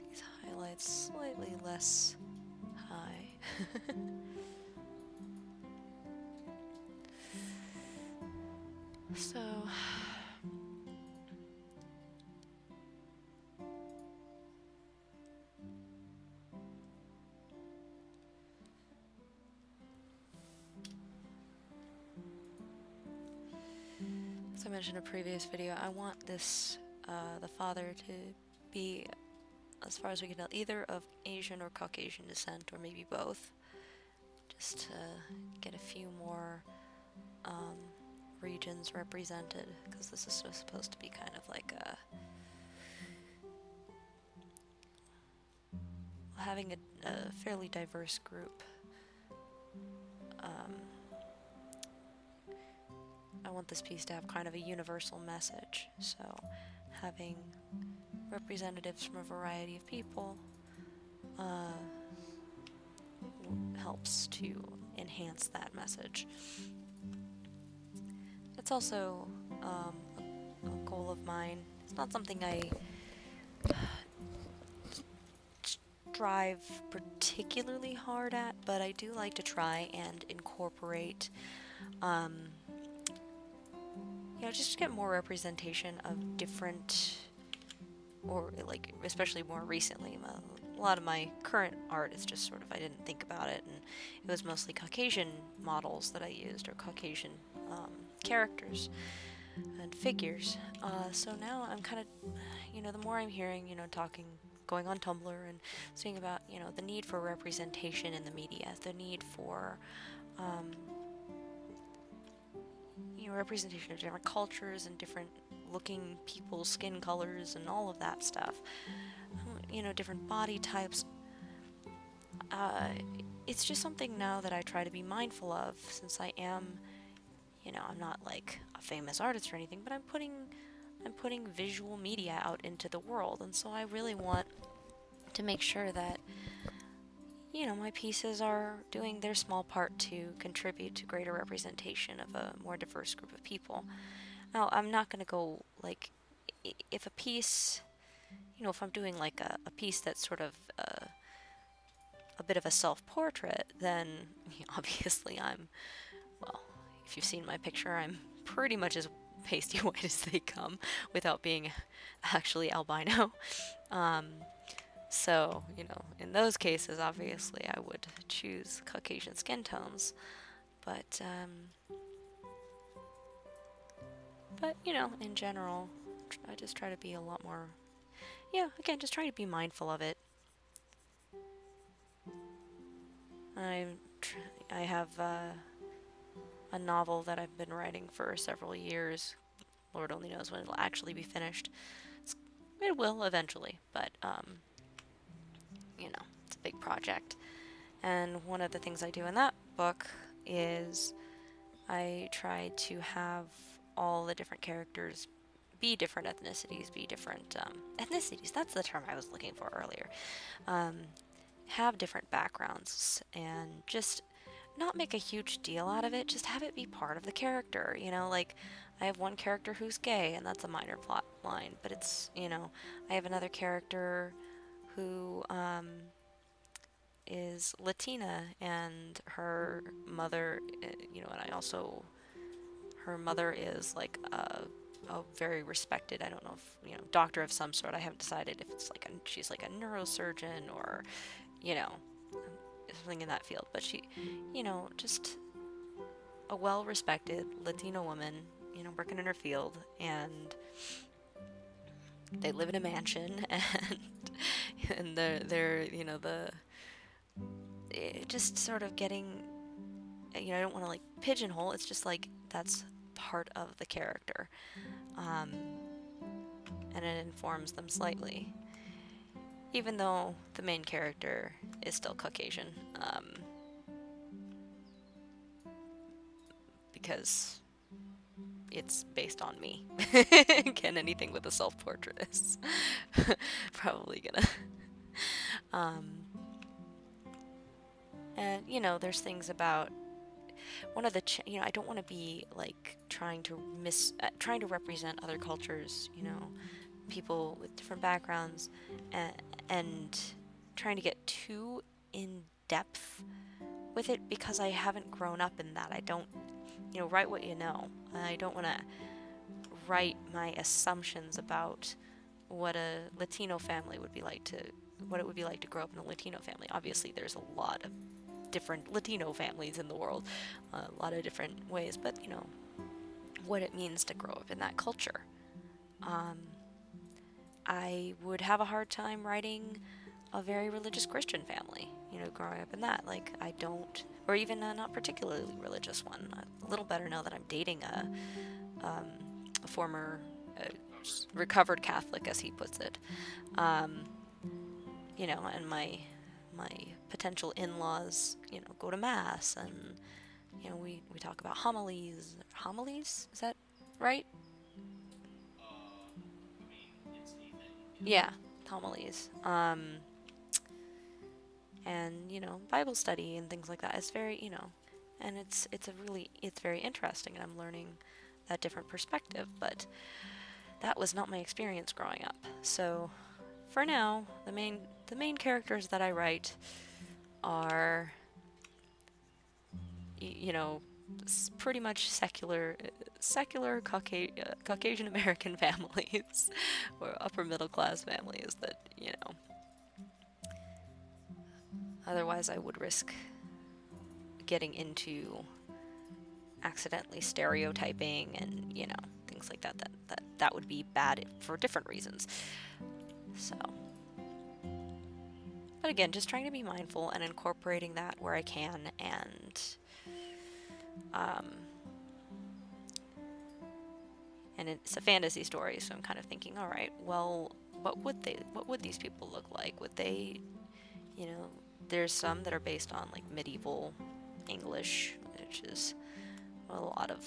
These highlights slightly less high. So as I mentioned in a previous video, I want this, the father to be, as far as we can tell, either of Asian or Caucasian descent, or maybe both. Just to get a few more regions represented, because this is supposed to be kind of like having a fairly diverse group. I want this piece to have kind of a universal message, so having representatives from a variety of people helps to enhance that message. It's also a goal of mine. It's not something I strive particularly hard at, but I do like to try and incorporate you know, just to get more representation of different, or like especially more recently, a lot of my current art is just sort of, I didn't think about it, and it was mostly Caucasian models that I used, or Caucasian characters and figures. So now I'm kind of, you know, the more I'm hearing, you know, going on Tumblr and seeing about, you know, the need for representation in the media, the need for you know, representation of different cultures and different looking people's skin colors and all of that stuff. You know, different body types. It's just something now that I try to be mindful of, since I am, you know, I'm not like a famous artist or anything, but I'm putting visual media out into the world, and so I really want to make sure that, you know, my pieces are doing their small part to contribute to greater representation of a more diverse group of people. Now, I'm not going to go, like, if a piece, you know, if I'm doing like a piece that's sort of a bit of a self-portrait, then obviously well, if you've seen my picture, I'm pretty much as pasty white as they come without being actually albino. So, in those cases, obviously, I would choose Caucasian skin tones. But, in general, I just try to be a lot more, yeah, again, just trying to be mindful of it. I, I have a novel that I've been writing for several years. Lord only knows when it'll actually be finished. It will eventually, but, it's a big project. And one of the things I do in that book is I try to have all the different characters be different ethnicities, be different ethnicities. That's the term I was looking for earlier. Have different backgrounds and just not make a huge deal out of it. Just have it be part of the character. Like I have one character who's gay, and that's a minor plot line. But it's I have another character who is Latina, and her mother, and I also, her mother is like a very respected, I don't know if, doctor of some sort. I haven't decided if it's like she's like a neurosurgeon or, you know, something in that field. But she, just a well respected Latino woman, working in her field, and they live in a mansion, and they're just sort of getting, I don't want to like pigeonhole. It's just like that's part of the character, and it informs them slightly, even though the main character is still Caucasian, because it's based on me. Again, anything with a self-portrait is probably gonna. And there's things about one of the I don't want to be like trying to represent other cultures, people with different backgrounds, and trying to get too in depth with it, because I haven't grown up in that. I don't, write what you know. I don't want to write my assumptions about what a Latino family would be like what it would be like to grow up in a Latino family. Obviously, there's a lot of different Latino families in the world, a lot of different ways, but what it means to grow up in that culture. I would have a hard time writing a very religious Christian family, growing up in that. Like, I don't, or even a not particularly religious one. A little better now that I'm dating a former recovered Catholic, as he puts it. And my potential in-laws, go to mass, and we talk about homilies. Homilies, is that right? It's anything. Yeah, homilies. And Bible study and things like that. It's very, and it's very interesting, and I'm learning that different perspective. But that was not my experience growing up. So for now, the main characters that I write are pretty much secular Caucasian American families or upper middle class families that otherwise I would risk getting into accidentally stereotyping and things like that would be bad for different reasons. So, but again, just trying to be mindful and incorporating that where I can, and it's a fantasy story, so I'm kind of thinking, all right, well, what would these people look like? Would they, there's some that are based on like medieval English, which is a lot of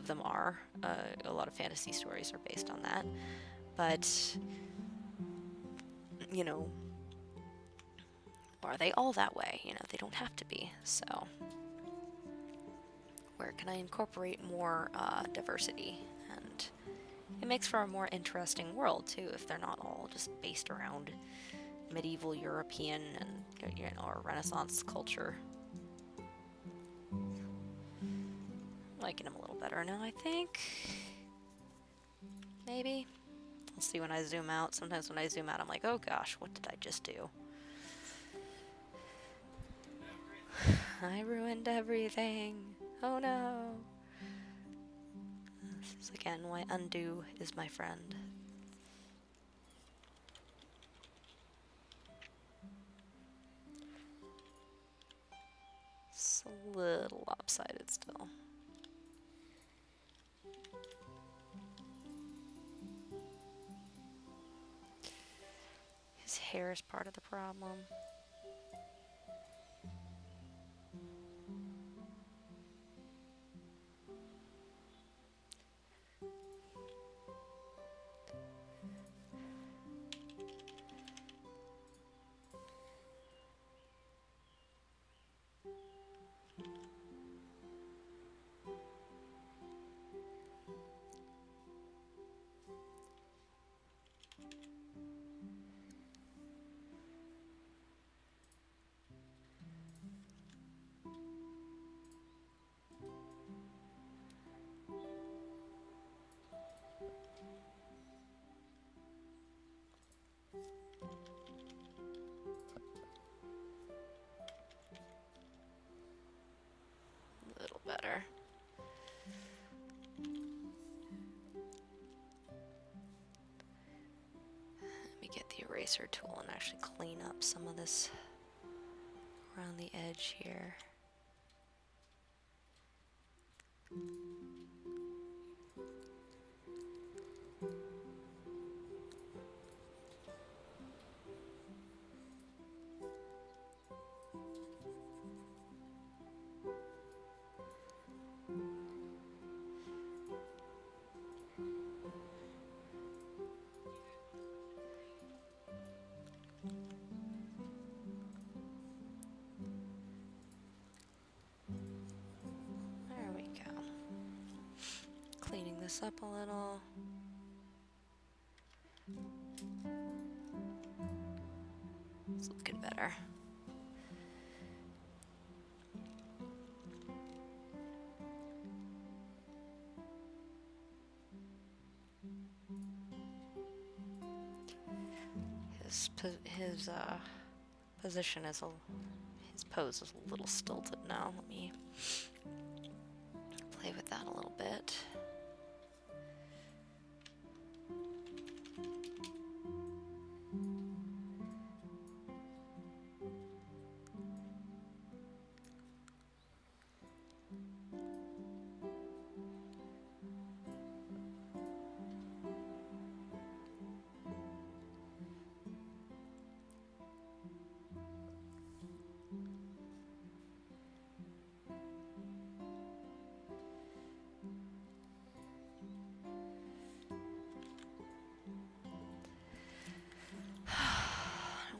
them are. A lot of fantasy stories are based on that, but are they all that way? They don't have to be. So where can I incorporate more diversity? And it makes for a more interesting world too, if they're not all just based around medieval European and or Renaissance culture. Liking them a little better now, I think. Maybe You'll see when I zoom out. Sometimes when I zoom out, I'm like, oh gosh, what did I just do? I ruined everything. Oh no. This is again why undo is my friend. It's a little lopsided still. His hair is part of the problem. A little better. Let me get the eraser tool and actually clean up some of this around the edge here. There we go. Cleaning this up a little. It's looking better. His position is his pose is a little stilted now. Let me play with that a little bit.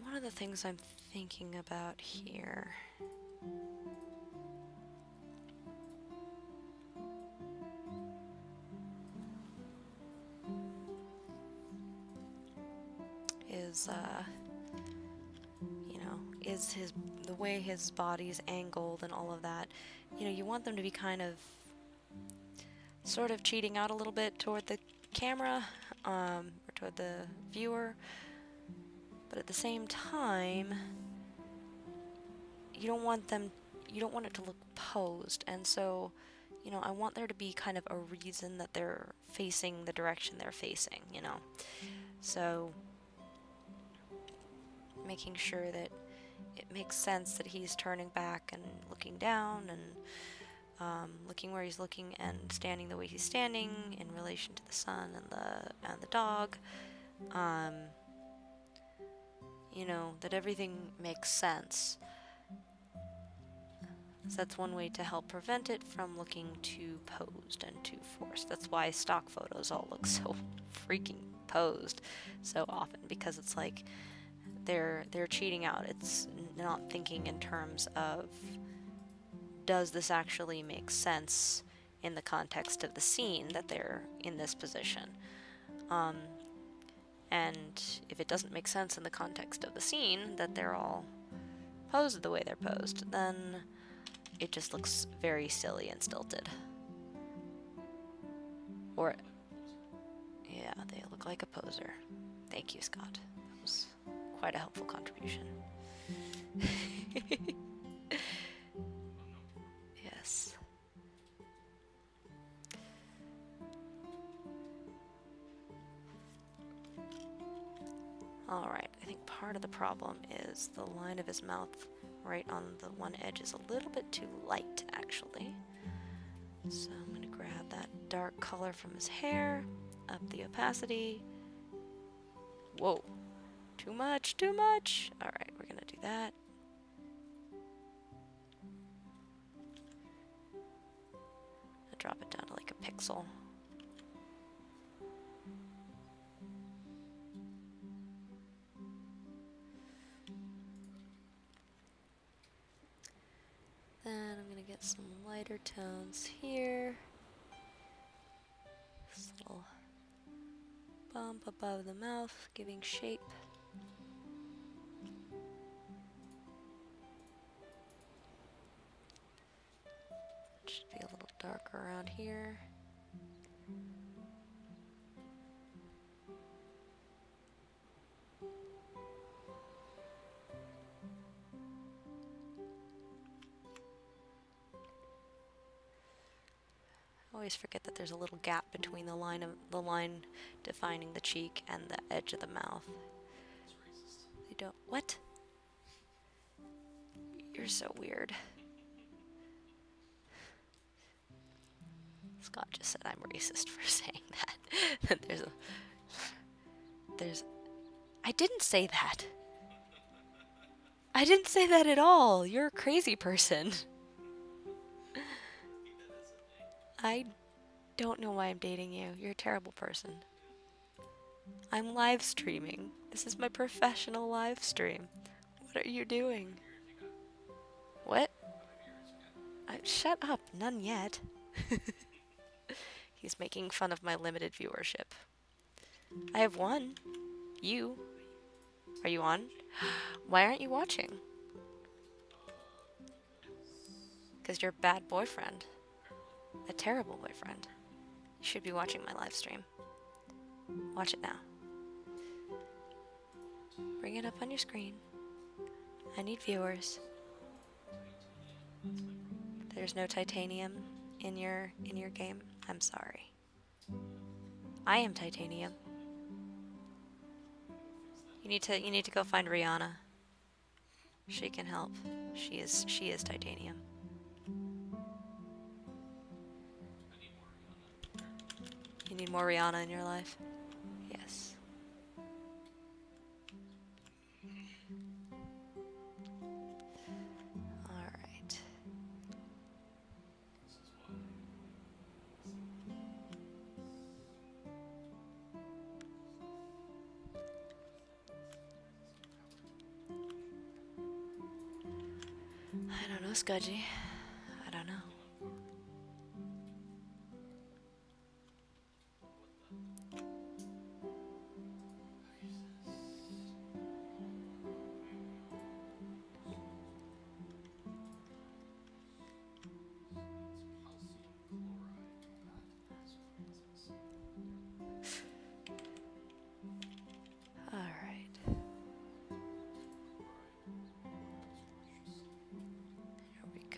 One of the things I'm thinking about here is, you know, is the way his body's angled and all of that. You know, you want them to be kind of sort of cheating out a little bit toward the camera, or toward the viewer, but at the same time, you don't want it to look posed, and so, you know, I want there to be kind of a reason that they're facing the direction they're facing, you know. So, making sure that it makes sense that he's turning back and looking down and looking where he's looking and standing the way he's standing in relation to the sun and the dog. You know, that everything makes sense. So that's one way to help prevent it from looking too posed and too forced. That's why stock photos all look so freaking posed so often, because it's like they're cheating out. It's not thinking in terms of, does this actually make sense in the context of the scene that they're in this position? And if it doesn't make sense in the context of the scene that they're all posed the way they're posed, then it just looks very silly and stilted. Or, yeah. they look like a poser. Thank you, Scott. That was quite a helpful contribution. Yes. Alright, I think part of the problem is the line of his mouth right on the one edge is a little bit too light, actually. So I'm going to grab that dark color from his hair, up the opacity. Whoa, too much, too much. Alright, we're going to do that. I'll drop it down to like a pixel. Then I'm going to get some lighter tones here. This little bump above the mouth, giving shape. Should be a little darker around here. I always forget that there's a little gap between the line defining the cheek and the edge of the mouth. You don't. What? You're so weird. Scott just said I'm racist for saying that. I didn't say that. I didn't say that at all. You're a crazy person. I don't know why I'm dating you. You're a terrible person. I'm live streaming. This is my professional live stream. What are you doing? What? Shut up. None yet. He's making fun of my limited viewership. I have one. You. Are you on? Why aren't you watching? Because you're a bad boyfriend. A terrible boyfriend. You should be watching my live stream. Watch it now. Bring it up on your screen. I need viewers. There's no titanium in your game. I'm sorry. I am titanium. You need to go find Rihanna. She can help. She is titanium. You need more Rihanna in your life? Yes. Alright. I don't know, Scudgy. I don't know. Alright. Here we go.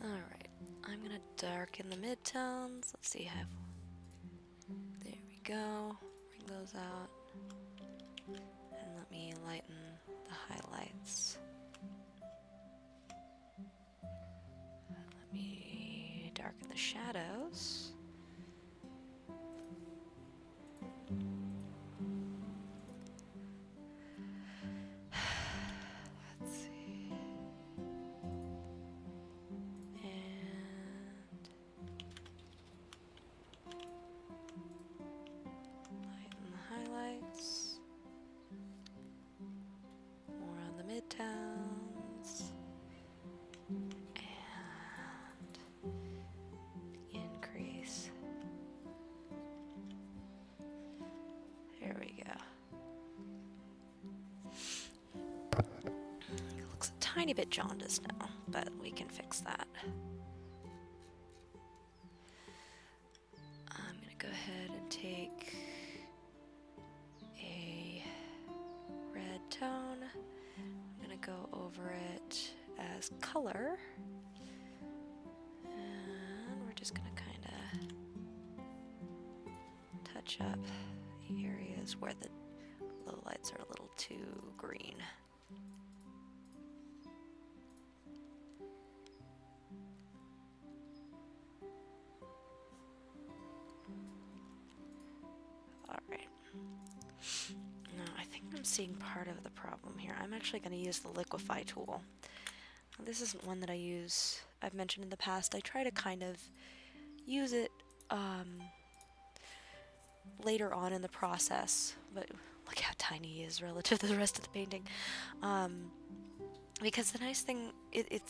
Alright, I'm gonna darken the midtones. Let's see how. There we go. Bring those out. And let me lighten the highlights. Let me darken the shadows. Let's see. And lighten the highlights. More on the midtowns. And increase. There we go. It looks a tiny bit jaundiced now, but we can fix that. I'm going to go ahead and take a red tone. I'm going to go over it as color. And we're just going to kind of touch up the areas where the low lights are a little too green. Alright. Now I think I'm seeing part of the problem here. I'm actually going to use the Liquify tool. Now, this isn't one that I've mentioned in the past. I try to kind of use it later on in the process, but look how tiny he is relative to the rest of the painting. Because the nice thing, it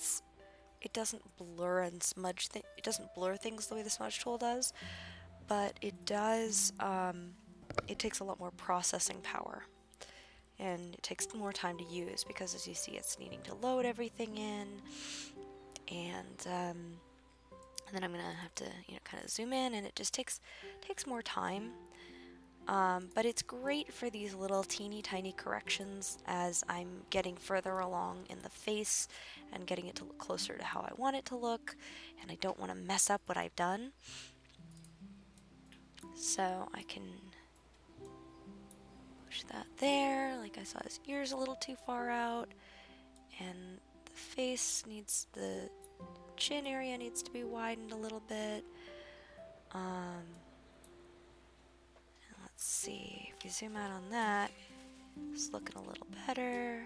doesn't blur and smudge. It doesn't blur things the way the smudge tool does, but it does. It takes a lot more processing power, and it takes more time to use because, as you see, it's needing to load everything in, and then I'm gonna have to, kind of zoom in, and it just takes more time. But it's great for these little teeny tiny corrections as I'm getting further along in the face and getting it to look closer to how I want it to look, and I don't want to mess up what I've done. So I can push that there. Like I saw his ears a little too far out, and the face the chin area needs to be widened a little bit. Let's see, if you zoom out on that, it's looking a little better.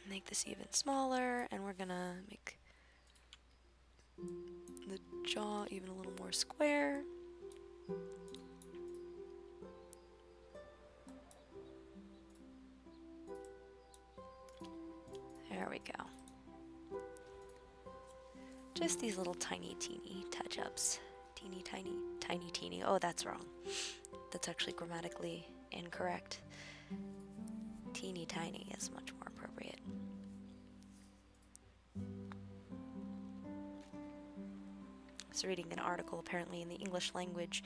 Make this even smaller, and we're gonna make the jaw even a little more square. There we go. Just these little tiny teeny touch-ups. Teeny tiny. Oh, that's wrong. That's actually grammatically incorrect. Teeny tiny is much more appropriate. I was reading an article, apparently in the English language,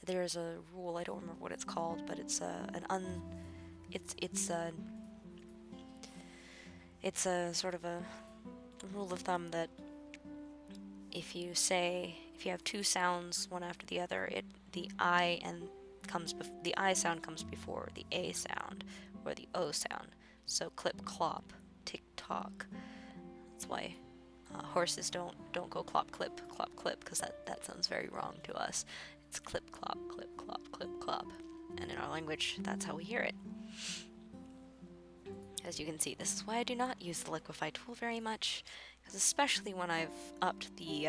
there's a rule, I don't remember what it's called, but it's it's a sort of a rule of thumb that if you have two sounds one after the other, the I sound comes before the A sound or the O sound. So clip clop, tick tock. That's why horses don't go clop clip, because that sounds very wrong to us. It's clip clop, clip clop, clip clop, and in our language, that's how we hear it. As you can see, this is why I do not use the Liquify tool very much, because especially when I've upped the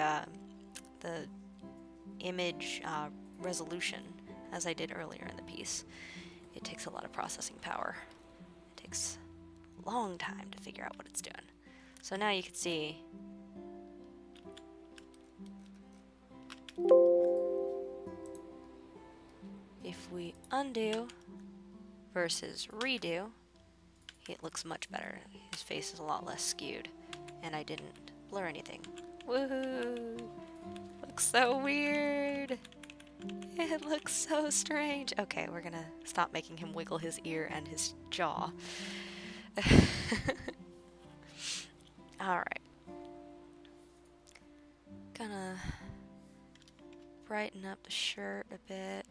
image resolution, as I did earlier in the piece, it takes a lot of processing power. It takes a long time to figure out what it's doing. So now you can see if we undo versus redo, it looks much better. His face is a lot less skewed, and I didn't blur anything. Woohoo! Looks so weird! It looks so strange. Okay, we're gonna stop making him wiggle his ear and his jaw. Alright. Gonna brighten up the shirt a bit.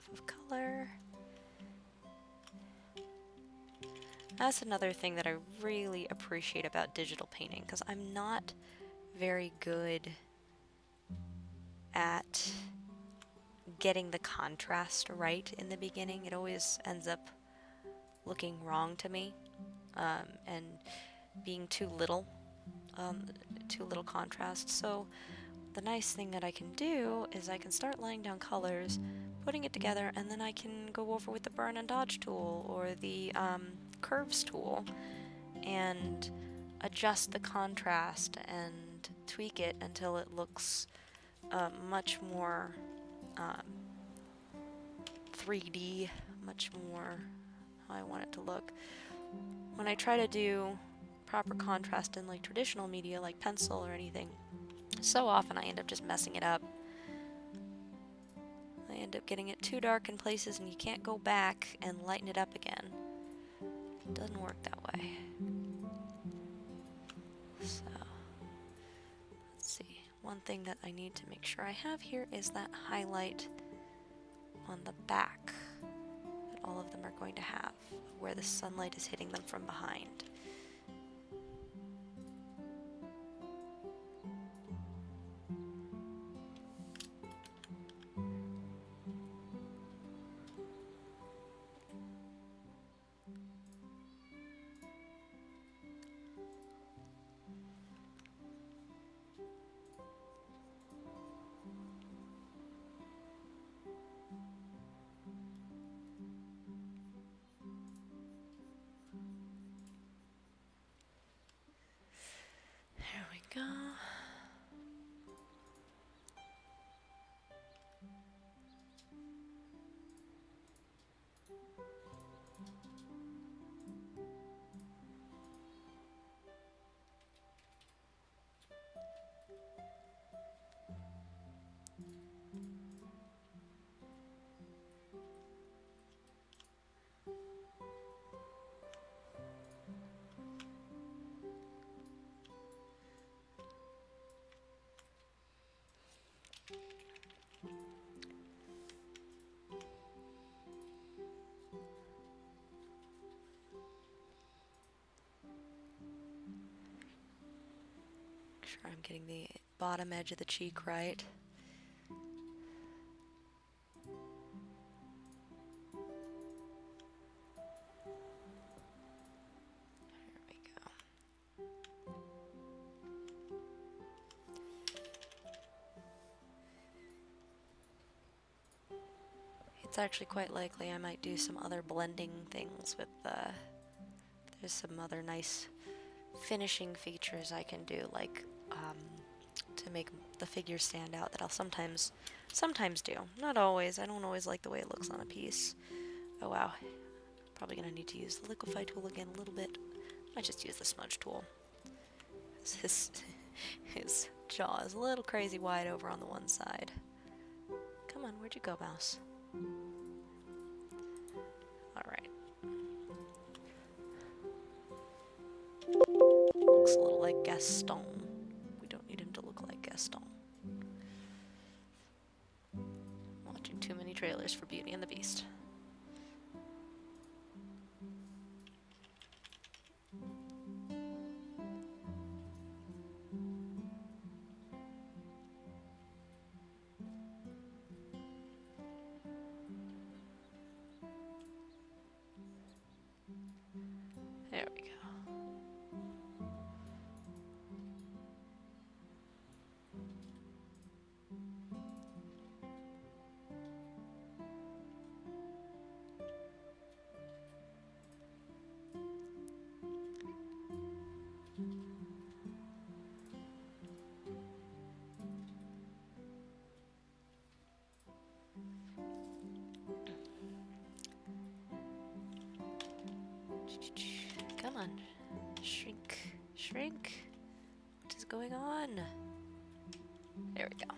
off of color. That's another thing that I really appreciate about digital painting, because I'm not very good at getting the contrast right in the beginning. It always ends up looking wrong to me, and being too little contrast. So the nice thing that I can do is I can start laying down colors, putting it together, and then I can go over with the burn and dodge tool or the curves tool and adjust the contrast and tweak it until it looks much more 3D, much more how I want it to look. When I try to do proper contrast in like traditional media like pencil or anything, so often I end up just messing it up. I end up getting it too dark in places and you can't go back and lighten it up again. It doesn't work that way. So, let's see. One thing that I need to make sure I have here is that highlight on the back that all of them are going to have, where the sunlight is hitting them from behind. There we go. Make sure I'm getting the bottom edge of the cheek right. There we go. It's actually quite likely I might do some other blending things with there's some other nice finishing features I can do, like to make the figure stand out, that I'll sometimes do. Not always. I don't always like the way it looks on a piece. Oh wow. Probably gonna need to use the liquify tool again a little bit. I might just use the smudge tool. His jaw is a little crazy wide over on the one side. Come on, where'd you go, mouse? Alright. Looks a little like Gaston. We don't need him to look like Gaston. Watching too many trailers for Beauty and the Beast. There we go. Come on. Shrink. Shrink. What is going on? There we go.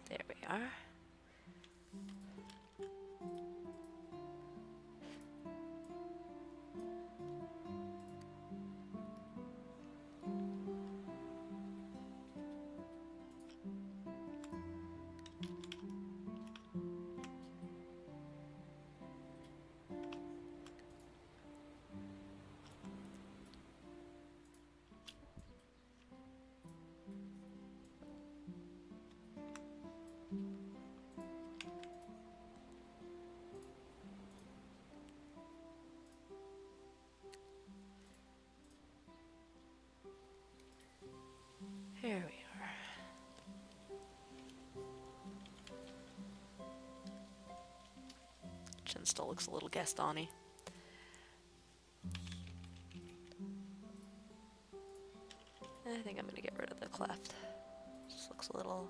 There we are. Chin still looks a little Gaston-y. I think I'm gonna get rid of the cleft. Just looks a little...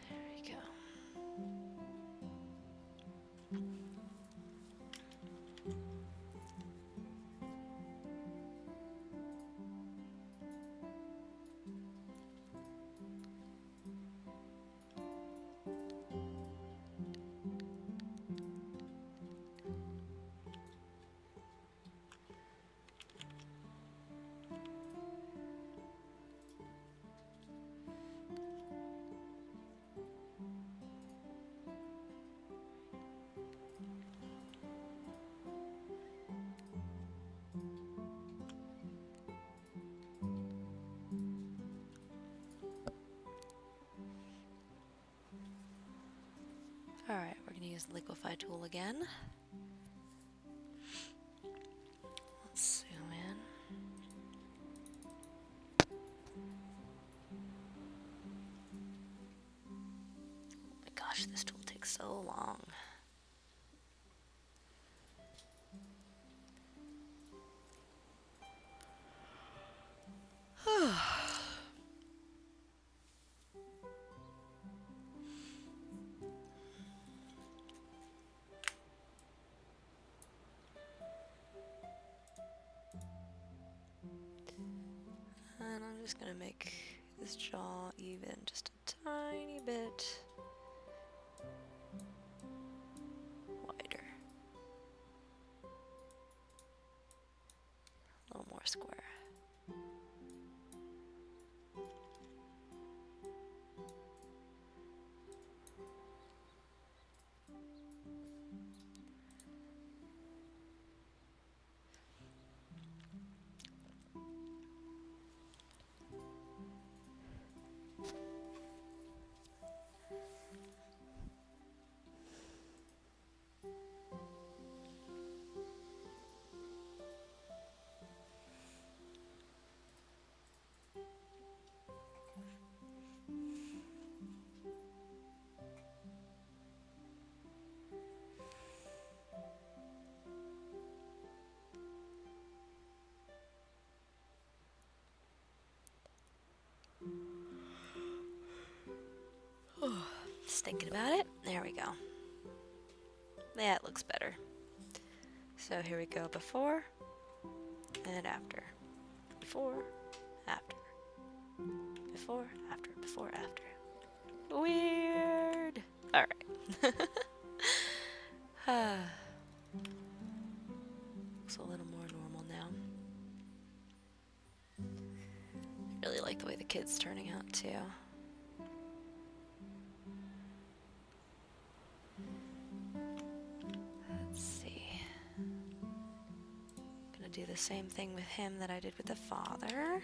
There we go. Alright, we're going to use the liquefy tool again. Let's zoom in. Oh my gosh, this tool takes so long. And I'm just gonna make this jaw even just a tiny bit wider. A little more square. Just thinking about it. There we go. Yeah, it looks better. So here we go, before and after. Before, after. Before, after, before, after. Weird! Alright. Looks a little more normal now. I really like the way the kid's turning out too. Let's see. Gonna do the same thing with him that I did with the father.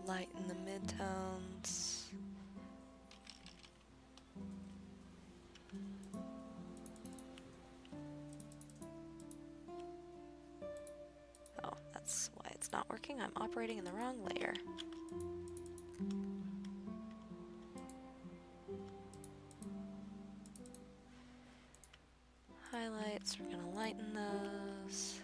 Lighten the midtones. Oh, that's why it's not working. I'm operating in the wrong layer. Highlights, we're gonna lighten those.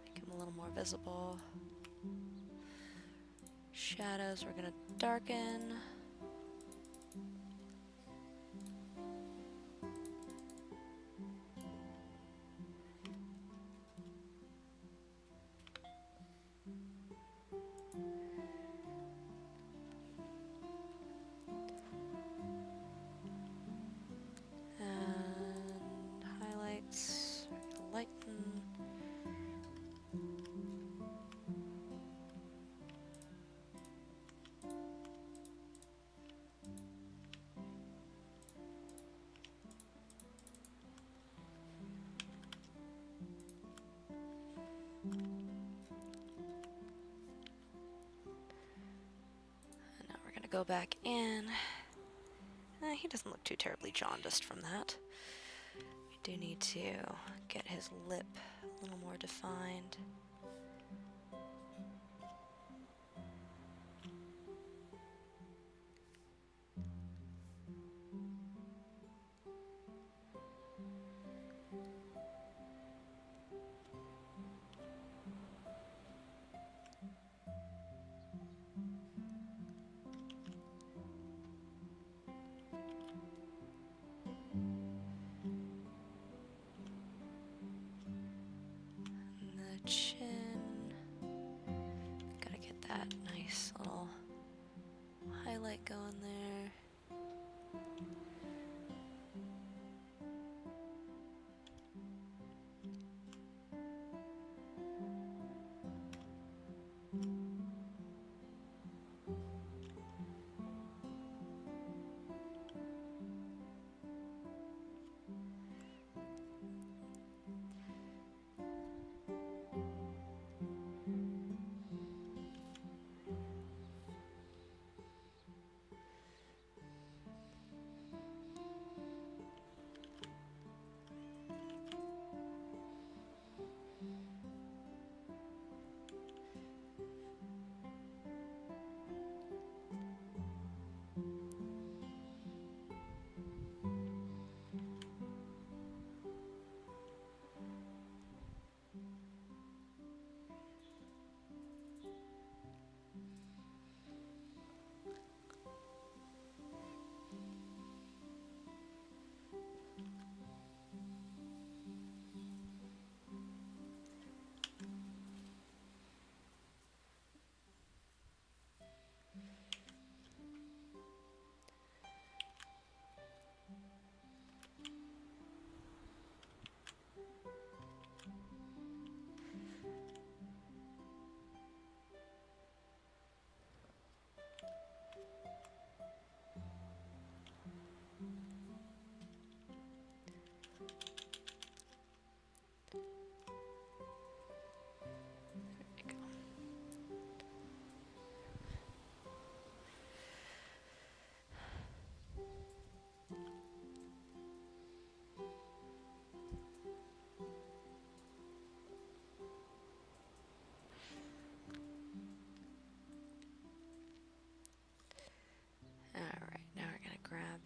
Make them a little more visible. Shadows, we're gonna darken. And highlights, we're gonna lighten. go back in. He doesn't look too terribly jaundiced from that. We do need to get his lip a little more defined. Chin. Gotta get that nice little highlight going there.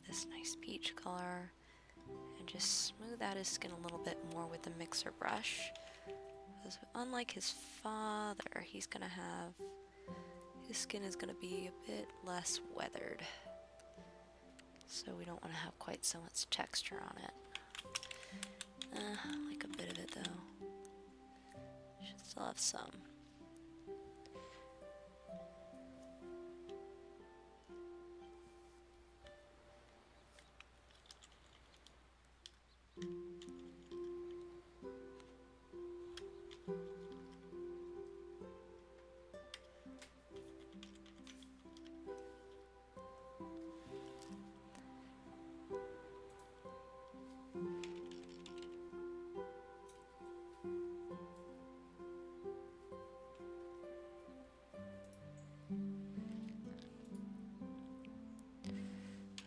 This nice peach color and just smooth out his skin a little bit more with the mixer brush. Because unlike his father, he's gonna have, his skin is gonna be a bit less weathered. So we don't want to have quite so much texture on it. I like a bit of it though. Should still have some.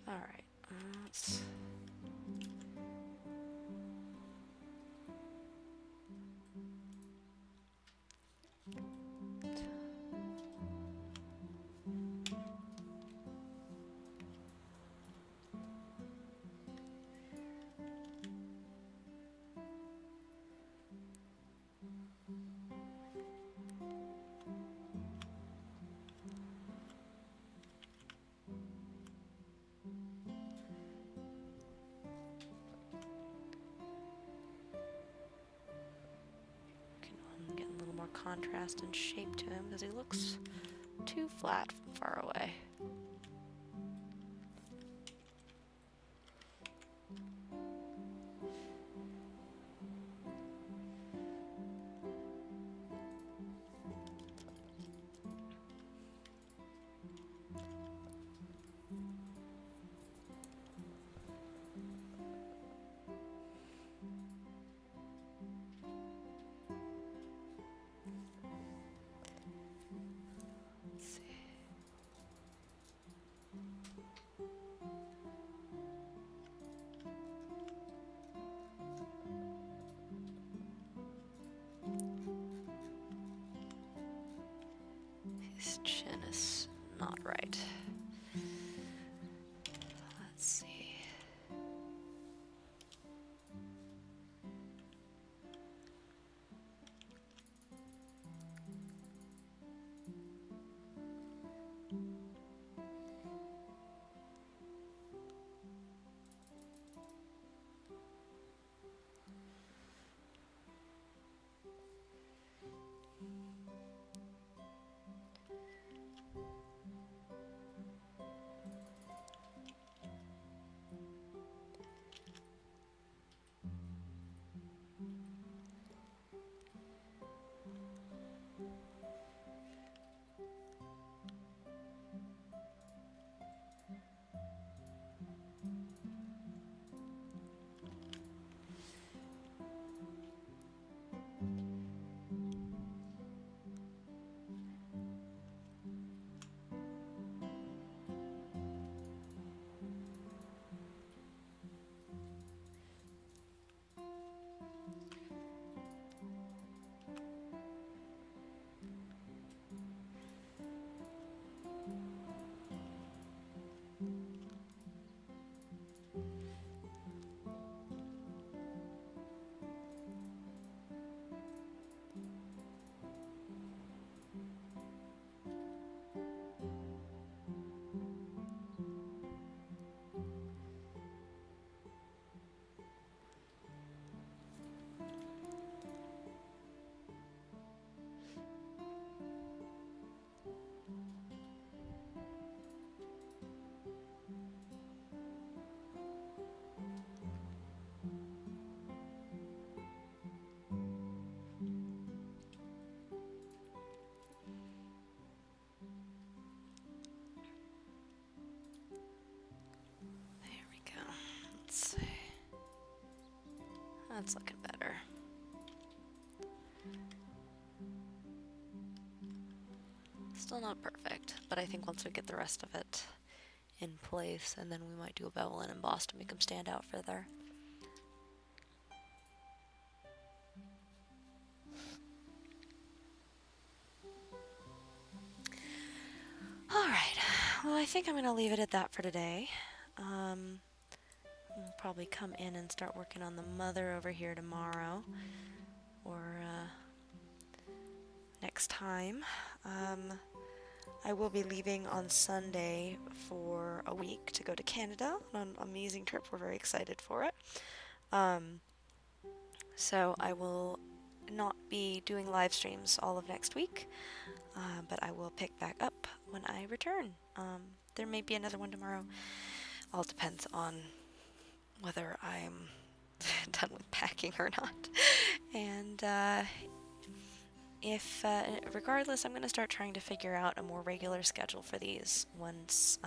Alright, let's... Getting a little more contrast and shape to him because he looks too flat from far away. This chin is not right. Let's see. There we go. Let's see. That's looking better. Still not perfect, but I think once we get the rest of it in place, and then we might do a bevel and emboss to make them stand out further. Alright, well I think I'm going to leave it at that for today. We'll probably come in and start working on the mother over here tomorrow, or next time. I will be leaving on Sunday for a week to go to Canada on an amazing trip. We're very excited for it. So I will not be doing live streams all of next week, but I will pick back up when I return. There may be another one tomorrow. All depends on whether I'm done with packing or not. And regardless, I'm going to start trying to figure out a more regular schedule for these once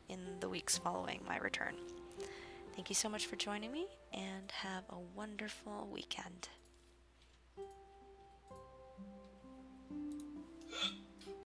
in the weeks following my return. Thank you so much for joining me, and have a wonderful weekend.